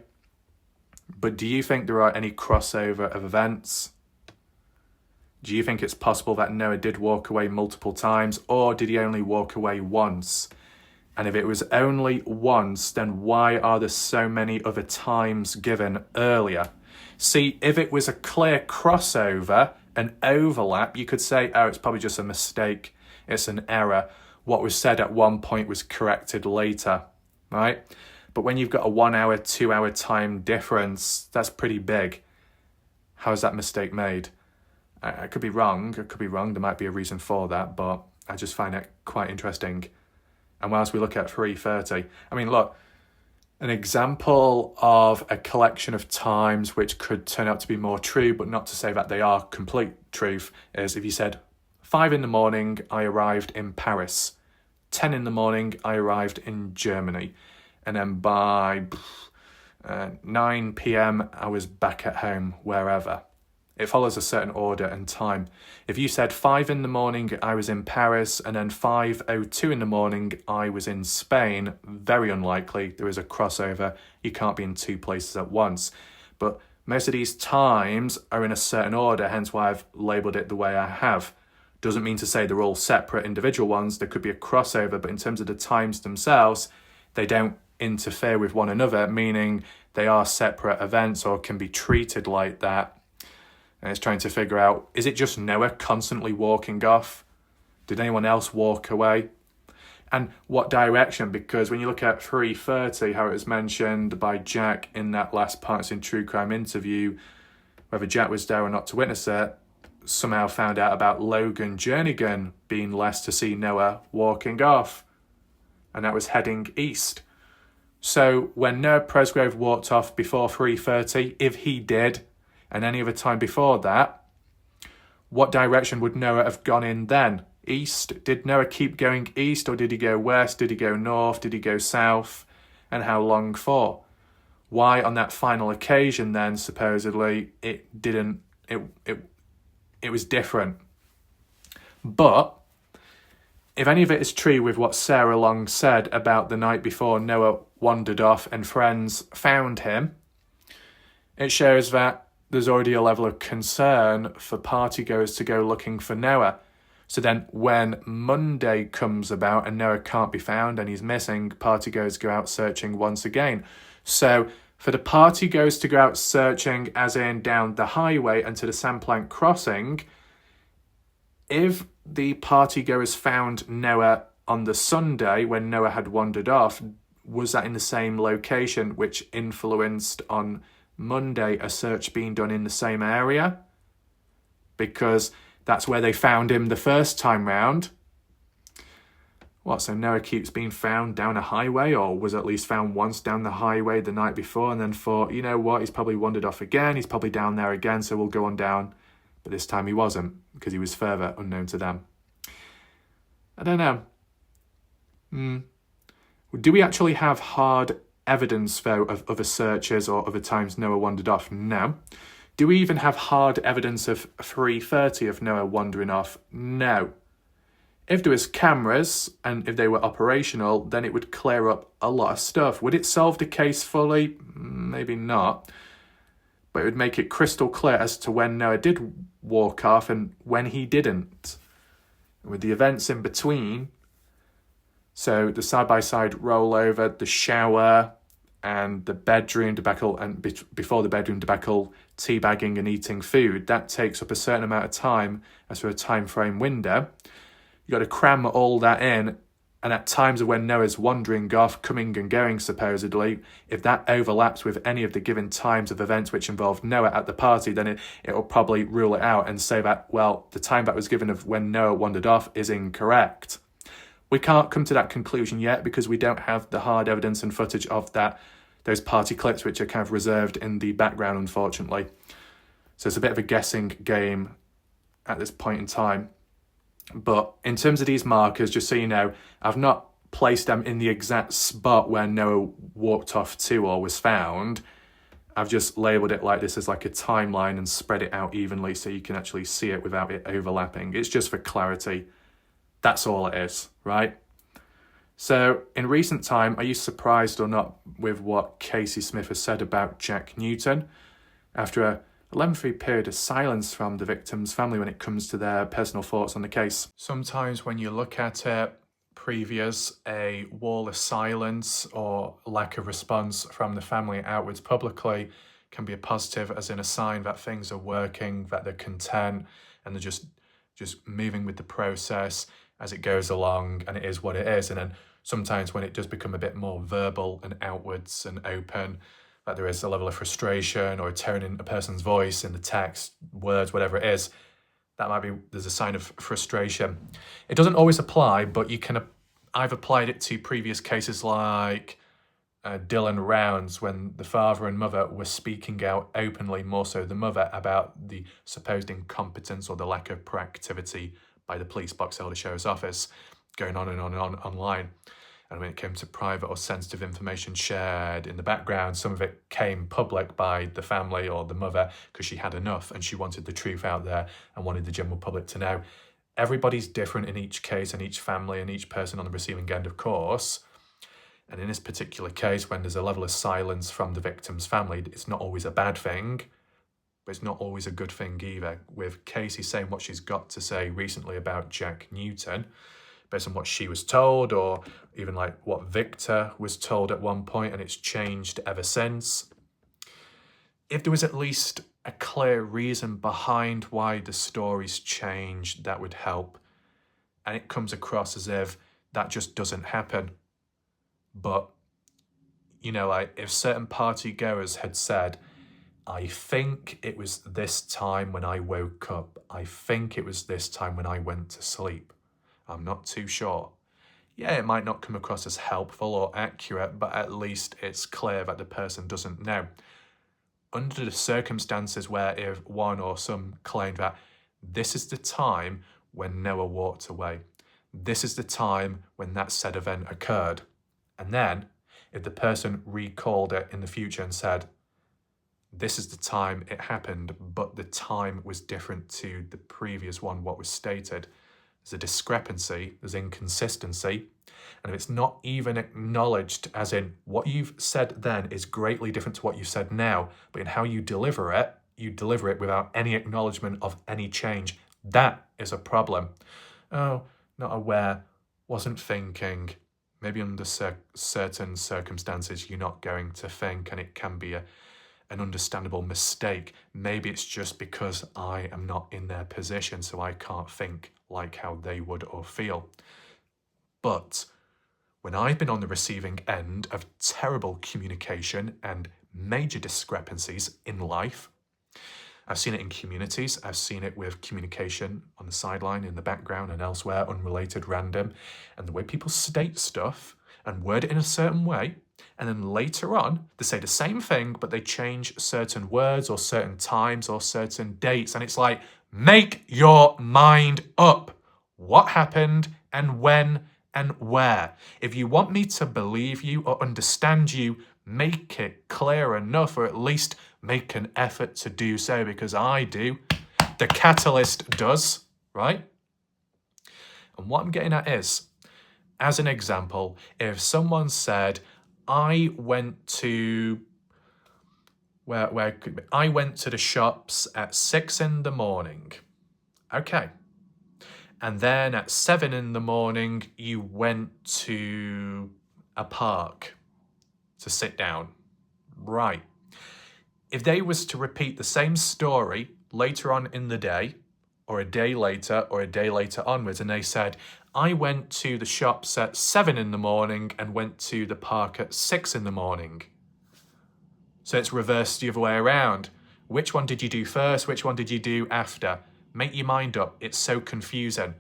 A: But do you think there are any crossover of events? Do you think it's possible that Noah did walk away multiple times, or did he only walk away once? And if it was only once, then why are there so many other times given earlier? See, if it was a clear crossover, an overlap, you could say, oh, it's probably just a mistake, it's an error. What was said at one point was corrected later, right? But when you've got a 1 hour, 2 hour time difference, that's pretty big. How is that mistake made? I could be wrong. There might be a reason for that, but I just find it quite interesting. And whilst we look at 3:30, I mean, look, an example of a collection of times which could turn out to be more true, but not to say that they are complete truth, is if you said 5 a.m, I arrived in Paris. 10 a.m, I arrived in Germany. And then by 9 p.m, I was back at home, wherever. It follows a certain order and time. If you said 5 a.m, I was in Paris, and then 5:02 a.m, I was in Spain, very unlikely. There is a crossover. You can't be in two places at once. But most of these times are in a certain order, hence why I've labelled it the way I have. Doesn't mean to say they're all separate individual ones. There could be a crossover, but in terms of the times themselves, they don't interfere with one another, meaning they are separate events or can be treated like that. And it's trying to figure out, is it just Noah constantly walking off? Did anyone else walk away? And what direction? Because when you look at 3:30, how it was mentioned by Jack in that last Parts in True Crime interview, whether Jack was there or not to witness it, somehow found out about Logan Jernigan being last to see Noah walking off. And that was heading east. So when Noah Presgrove walked off before 3:30, if he did, and any other time before that, what direction would Noah have gone in then? East? Did Noah keep going east, or did he go west? Did he go north? Did he go south? And how long for? Why on that final occasion then, supposedly, it was different? But if any of it is true with what Sarah Long said about the night before Noah wandered off and friends found him, it shows that there's already a level of concern for partygoers to go looking for Noah. So then when Monday comes about and Noah can't be found and he's missing, partygoers go out searching once again. So for the partygoers to go out searching, as in down the highway and to the Sandplank crossing, if the partygoers found Noah on the Sunday when Noah had wandered off, was that in the same location, which influenced on Monday a search being done in the same area? Because that's where they found him the first time round. What, so Noah keeps being found down a highway, or was at least found once down the highway the night before and then thought, you know what, he's probably wandered off again, he's probably down there again, so we'll go on down. But this time he wasn't, because he was further unknown to them. I don't know. Do we actually have hard evidence, though, of other searches or other times Noah wandered off? No. Do we even have hard evidence of 3:30 of Noah wandering off? No. If there was cameras and if they were operational, then it would clear up a lot of stuff. Would it solve the case fully? Maybe not. But it would make it crystal clear as to when Noah did walk off and when he didn't. With the events in between, so the side-by-side rollover, the shower, and the bedroom debacle, and before the bedroom debacle, teabagging and eating food, that takes up a certain amount of time as for a time frame window. You got to cram all that in, and at times of when Noah's wandering off, coming and going supposedly, if that overlaps with any of the given times of events which involve Noah at the party, then it will probably rule it out and say that, well, the time that was given of when Noah wandered off is incorrect. We can't come to that conclusion yet because we don't have the hard evidence and footage of those party clips, which are kind of reserved in the background, unfortunately. So it's a bit of a guessing game at this point in time. But in terms of these markers, just so you know, I've not placed them in the exact spot where Noah walked off to or was found. I've just labelled it like this as like a timeline and spread it out evenly so you can actually see it without it overlapping. It's just for clarity. That's all it is, right? So in recent time, are you surprised or not with what Casey Smith has said about Jack Newton? After a lengthy period of silence from the victim's family when it comes to their personal thoughts on the case. Sometimes when you look at it, previous a wall of silence or lack of response from the family outwards publicly can be a positive, as in a sign that things are working, that they're content, and they're just moving with the process as it goes along, and it is what it is. And then sometimes when it does become a bit more verbal and outwards and open, that there is a level of frustration or a tone in a person's voice, in the text, words, whatever it is, there's a sign of frustration. It doesn't always apply, but I've applied it to previous cases like Dylan Rounds, when the father and mother were speaking out openly, more so the mother, about the supposed incompetence or the lack of proactivity by the police Box Elder Sheriff's Office, going on and on and on online. And when it came to private or sensitive information shared in the background, some of it came public by the family or the mother because she had enough and she wanted the truth out there and wanted the general public to know. Everybody's different in each case and each family and each person on the receiving end, of course. And in this particular case, when there's a level of silence from the victim's family, it's not always a bad thing, but it's not always a good thing either. With Casey saying what she's got to say recently about Jack Newton, based on what she was told, or even like what Victor was told at one point, and it's changed ever since. If there was at least a clear reason behind why the story's changed, that would help. And it comes across as if that just doesn't happen. But, like if certain party goers had said, I think it was this time when I woke up, I think it was this time when I went to sleep, I'm not too sure. Yeah, it might not come across as helpful or accurate, but at least it's clear that the person doesn't know. Under the circumstances where if one or some claimed that this is the time when Noah walked away, this is the time when that said event occurred, and then if the person recalled it in the future and said, this is the time it happened, but the time was different to the previous one, what was stated, there's a discrepancy, there's inconsistency, and if it's not even acknowledged, as in what you've said then is greatly different to what you've said now, but in how you deliver it without any acknowledgement of any change, that is a problem. Oh, not aware, wasn't thinking. Maybe under certain circumstances you're not going to think, and it can be an understandable mistake. Maybe it's just because I am not in their position, so I can't think like how they would or feel. But when I've been on the receiving end of terrible communication and major discrepancies in life, I've seen it in communities, I've seen it with communication on the sideline, in the background and elsewhere, unrelated, random, and the way people state stuff and word it in a certain way, and then later on, they say the same thing, but they change certain words or certain times or certain dates, and it's like, make your mind up. What happened and when and where? If you want me to believe you or understand you, make it clear enough, or at least make an effort to do so because I do. The catalyst does, right? And what I'm getting at is, as an example, if someone said, I went to I went to the shops at 6 in the morning. Okay. And then at 7 in the morning, you went to a park to sit down. Right. If they was to repeat the same story later on in the day, or a day later onwards, and they said, I went to the shops at 7 in the morning and went to the park at 6 in the morning. So it's reversed the other way around. Which one did you do first? Which one did you do after? Make your mind up. It's so confusing.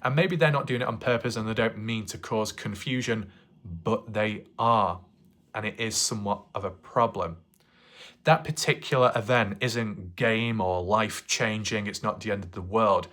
A: And maybe they're not doing it on purpose and they don't mean to cause confusion, but they are. And it is somewhat of a problem. That particular event isn't game or life-changing. It's not the end of the world.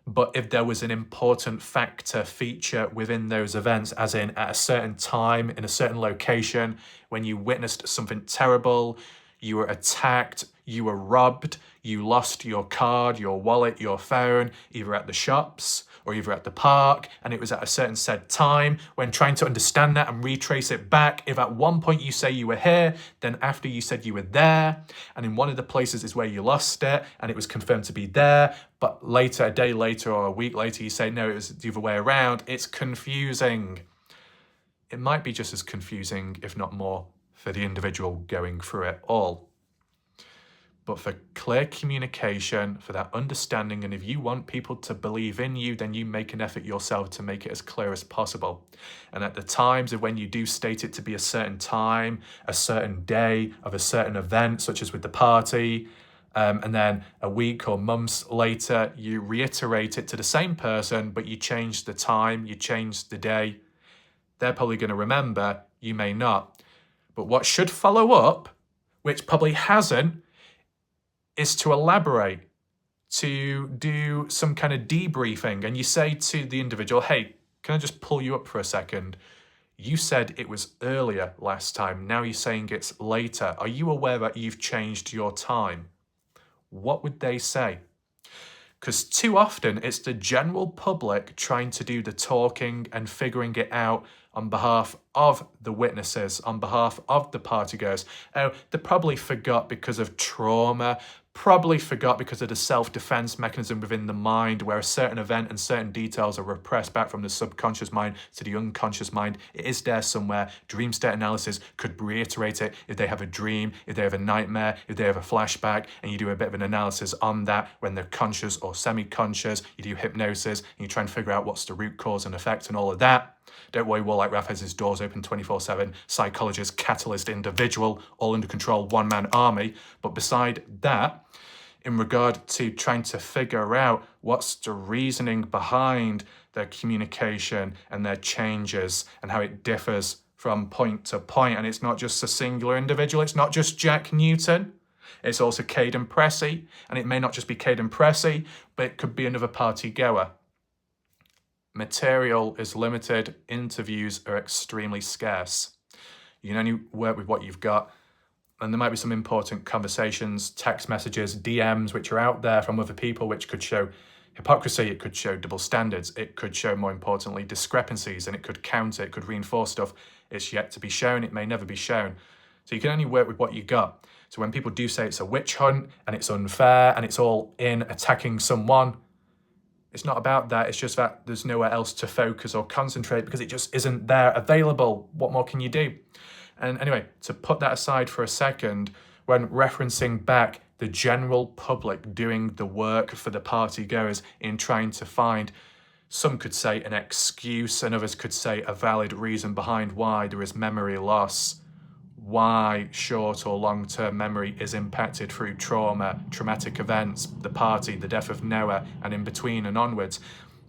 A: But if there was an important factor, feature within those events, as in at a certain time, in a certain location, when you witnessed something terrible, you were attacked, you were robbed, you lost your card, your wallet, your phone, either at the shops or either at the park, and it was at a certain said time, when trying to understand that and retrace it back, if at one point you say you were here, then after you said you were there, and in one of the places is where you lost it, and it was confirmed to be there, but later, a day later or a week later, you say, no, it was the other way around, it's confusing. It might be just as confusing, if not more, for the individual going through it all. But for clear communication, for that understanding, and if you want people to believe in you, then you make an effort yourself to make it as clear as possible. And at the times of when you do state it to be a certain time, a certain day of a certain event, such as with the party, and then a week or months later, you reiterate it to the same person, but you change the time, you change the day. They're probably going to remember, you may not. But what should follow up, which probably hasn't, is to elaborate, to do some kind of debriefing. And you say to the individual, hey, can I just pull you up for a second? You said it was earlier last time. Now you're saying it's later. Are you aware that you've changed your time? What would they say? Because too often it's the general public trying to do the talking and figuring it out on behalf of the witnesses, on behalf of the partygoers. Oh, they probably forgot because of trauma, probably forgot because of the self-defense mechanism within the mind where a certain event and certain details are repressed back from the subconscious mind to the unconscious mind. It is there somewhere. Dream state analysis could reiterate it if they have a dream, if they have a nightmare, if they have a flashback, and you do a bit of an analysis on that when they're conscious or semi-conscious. You do hypnosis and you try and figure out what's the root cause and effect and all of that. Don't worry, Warlike Raph has his doors open 24/7. Psychologist, catalyst, individual, all under control, one-man army. But beside that, in regard to trying to figure out what's the reasoning behind their communication and their changes and how it differs from point to point. And it's not just a singular individual. It's not just Jack Newton. It's also Caden Pressey. And it may not just be Caden Pressey, but it could be another party goer. Material is limited. Interviews are extremely scarce. You can only work with what you've got. And there might be some important conversations, text messages, DMs, which are out there from other people, which could show hypocrisy, it could show double standards, it could show, more importantly, discrepancies, and it could counter, it could reinforce stuff. It's yet to be shown, it may never be shown. So you can only work with what you got. So when people do say it's a witch hunt, and it's unfair, and it's all in attacking someone, it's not about that, it's just that there's nowhere else to focus or concentrate because it just isn't there available. What more can you do? And anyway, to put that aside for a second, when referencing back the general public doing the work for the party goers in trying to find, some could say an excuse and others could say a valid reason behind why there is memory loss, why short or long-term memory is impacted through trauma, traumatic events, the party, the death of Noah, and in between and onwards.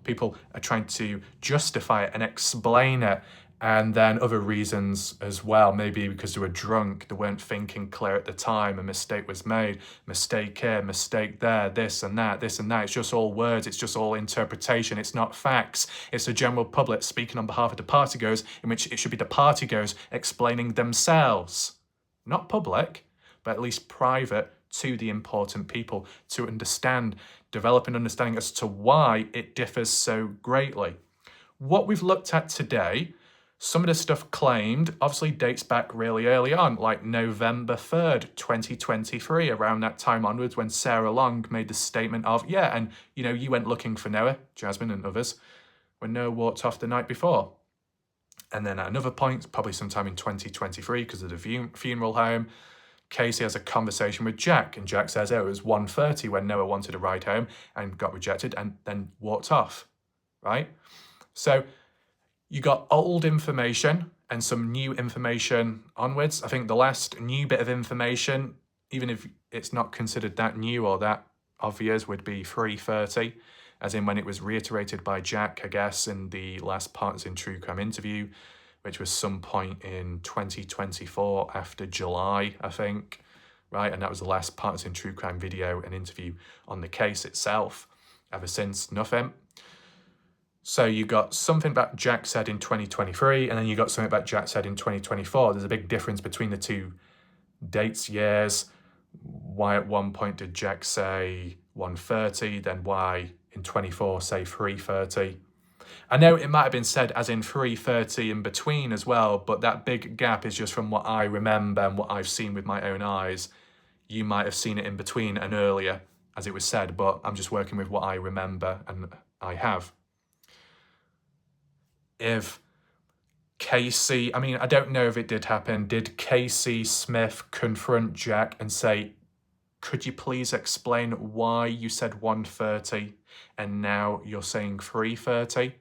A: People are trying to justify it and explain it. And then other reasons as well, maybe because they were drunk, they weren't thinking clear at the time, a mistake was made, mistake here, mistake there, this and that, this and that. It's just all words, it's just all interpretation, it's not facts. It's the general public speaking on behalf of the partygoers, in which it should be the partygoers explaining themselves. Not public, but at least private to the important people to develop an understanding as to why it differs so greatly. What we've looked at today, some of the stuff claimed obviously dates back really early on, like November 3rd, 2023, around that time onwards when Sarah Long made the statement of, yeah, and you went looking for Noah, Jasmine and others, when Noah walked off the night before. And then at another point, probably sometime in 2023, because of the funeral home, Casey has a conversation with Jack, and Jack says, oh, it was 1:30 when Noah wanted a ride home and got rejected and then walked off, right? So you got old information and some new information onwards. I think the last new bit of information, even if it's not considered that new or that obvious, would be 3:30, as in when it was reiterated by Jack, I guess, in the last Partners in True Crime interview, which was some point in 2024 after July, I think, right? And that was the last Partners in True Crime video and interview on the case itself. Ever since, nothing. So you got something that Jack said in 2023, and then you got something that Jack said in 2024. There's a big difference between the two dates, years. Why at one point did Jack say 1:30, then why in 24 say 3:30? I know it might have been said as in 3:30 in between as well, but that big gap is just from what I remember and what I've seen with my own eyes. You might have seen it in between and earlier, as it was said, but I'm just working with what I remember, and I have. If Casey, I don't know if it did happen, did Casey Smith confront Jack and say, could you please explain why you said 1:30 and now you're saying 3:30?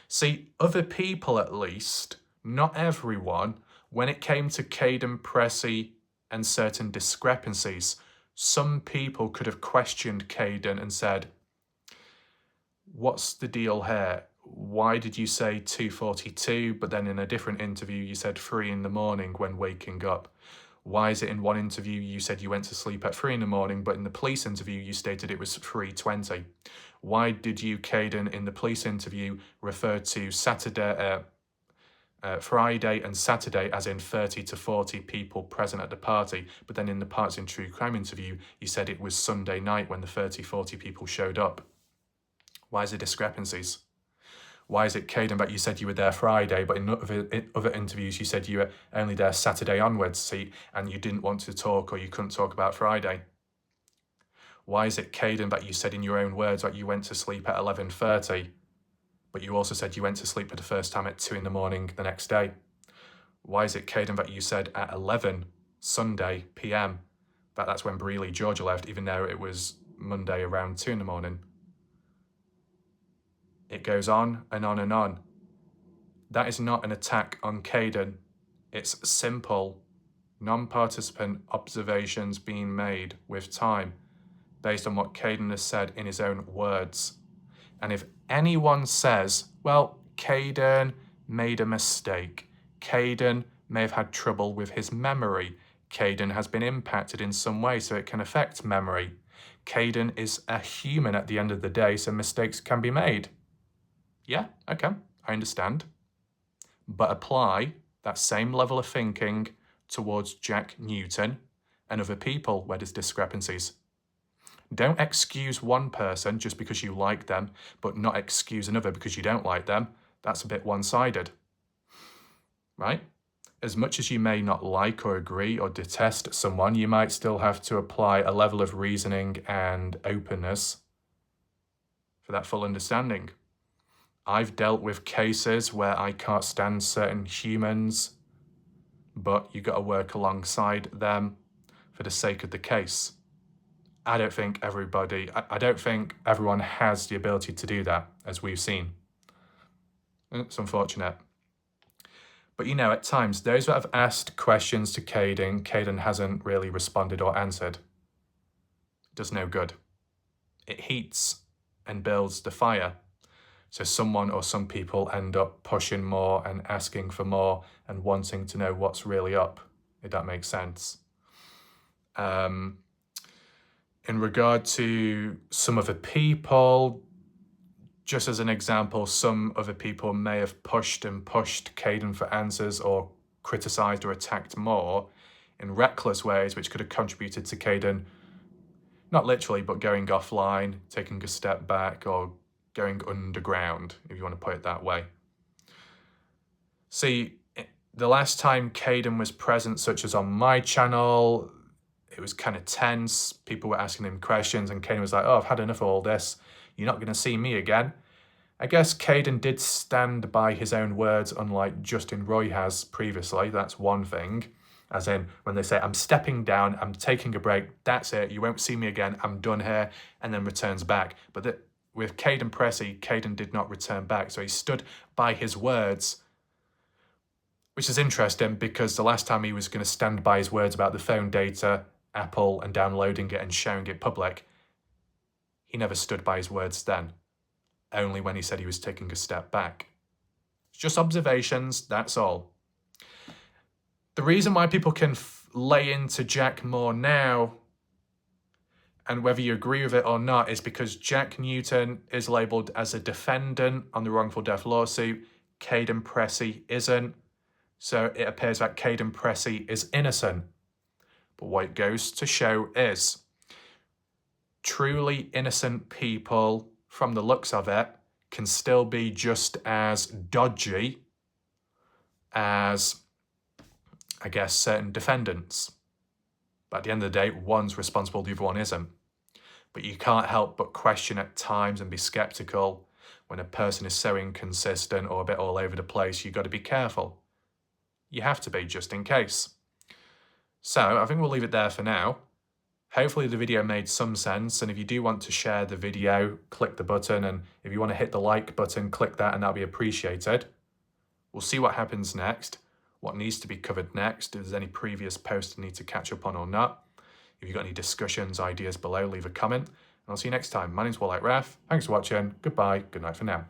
A: See, other people at least, not everyone, when it came to Caden Pressey and certain discrepancies, some people could have questioned Caden and said, what's the deal here? Why did you say 2:42, but then in a different interview you said 3 in the morning when waking up? Why is it in one interview you said you went to sleep at 3 in the morning, but in the police interview you stated it was 3:20? Why did you, Caden, in the police interview refer to Friday and Saturday as in 30 to 40 people present at the party, but then in the Partners in True Crime interview you said it was Sunday night when the 30, 40 people showed up? Why is there discrepancies? Why is it, Caden, that you said you were there Friday, but in other interviews you said you were only there Saturday onwards, and you didn't want to talk or you couldn't talk about Friday? Why is it, Caden, that you said in your own words that you went to sleep at 11:30, but you also said you went to sleep for the first time at 2 in the morning the next day? Why is it, Caden, that you said at 11 Sunday PM that's when Breeley Georgia left, even though it was Monday around 2 in the morning? It goes on and on and on. That is not an attack on Caden. It's simple, non-participant observations being made with time based on what Caden has said in his own words. And if anyone says, well, Caden made a mistake, Caden may have had trouble with his memory, Caden has been impacted in some way so it can affect memory, Caden is a human at the end of the day, so mistakes can be made. Yeah, okay, I understand. But apply that same level of thinking towards Jack Newton and other people where there's discrepancies. Don't excuse one person just because you like them, but not excuse another because you don't like them. That's a bit one-sided, right? As much as you may not like or agree or detest someone, you might still have to apply a level of reasoning and openness for that full understanding. I've dealt with cases where I can't stand certain humans, but you got to work alongside them for the sake of the case. I don't think everyone has the ability to do that, as we've seen. It's unfortunate. But at times, those that have asked questions to Caden hasn't really responded or answered. It does no good. It heats and builds the fire. So someone or some people end up pushing more and asking for more and wanting to know what's really up, if that makes sense. In regard to some other people, just as an example, some other people may have pushed Caden for answers or criticised or attacked more in reckless ways, which could have contributed to Caden, not literally, but going offline, taking a step back, or going underground, if you want to put it that way. See, the last time Caden was present, such as on my channel, it was kind of tense. People were asking him questions and Caden was like, oh, I've had enough of all this. You're not going to see me again. I guess Caden did stand by his own words, unlike Justin Roy has previously. That's one thing. As in, when they say, I'm stepping down, I'm taking a break, that's it, you won't see me again, I'm done here, and then returns back. But with Caden Pressey, Caden did not return back, so he stood by his words, which is interesting because the last time he was going to stand by his words about the phone data, Apple, and downloading it and sharing it public, he never stood by his words then, only when he said he was taking a step back. It's just observations, that's all. The reason why people can lay into Jack more now, and whether you agree with it or not, is because Jack Newton is labelled as a defendant on the wrongful death lawsuit. Caden Pressey isn't. So it appears that Caden Pressey is innocent. But what it goes to show is truly innocent people, from the looks of it, can still be just as dodgy as, I guess, certain defendants. But at the end of the day, one's responsible, the other one isn't. But you can't help but question at times and be skeptical when a person is so inconsistent or a bit all over the place. You've got to be careful. You have to be, just in case. So I think we'll leave it there for now. Hopefully the video made some sense, and if you do want to share the video, click the button, and if you want to hit the like button, click that, and that'll be appreciated. We'll see what happens next, what needs to be covered next, if there's any previous posts I need to catch up on or not. If you've got any discussions, ideas below, leave a comment, and I'll see you next time. My name's Wallite Ref. Thanks for watching. Goodbye. Good night for now.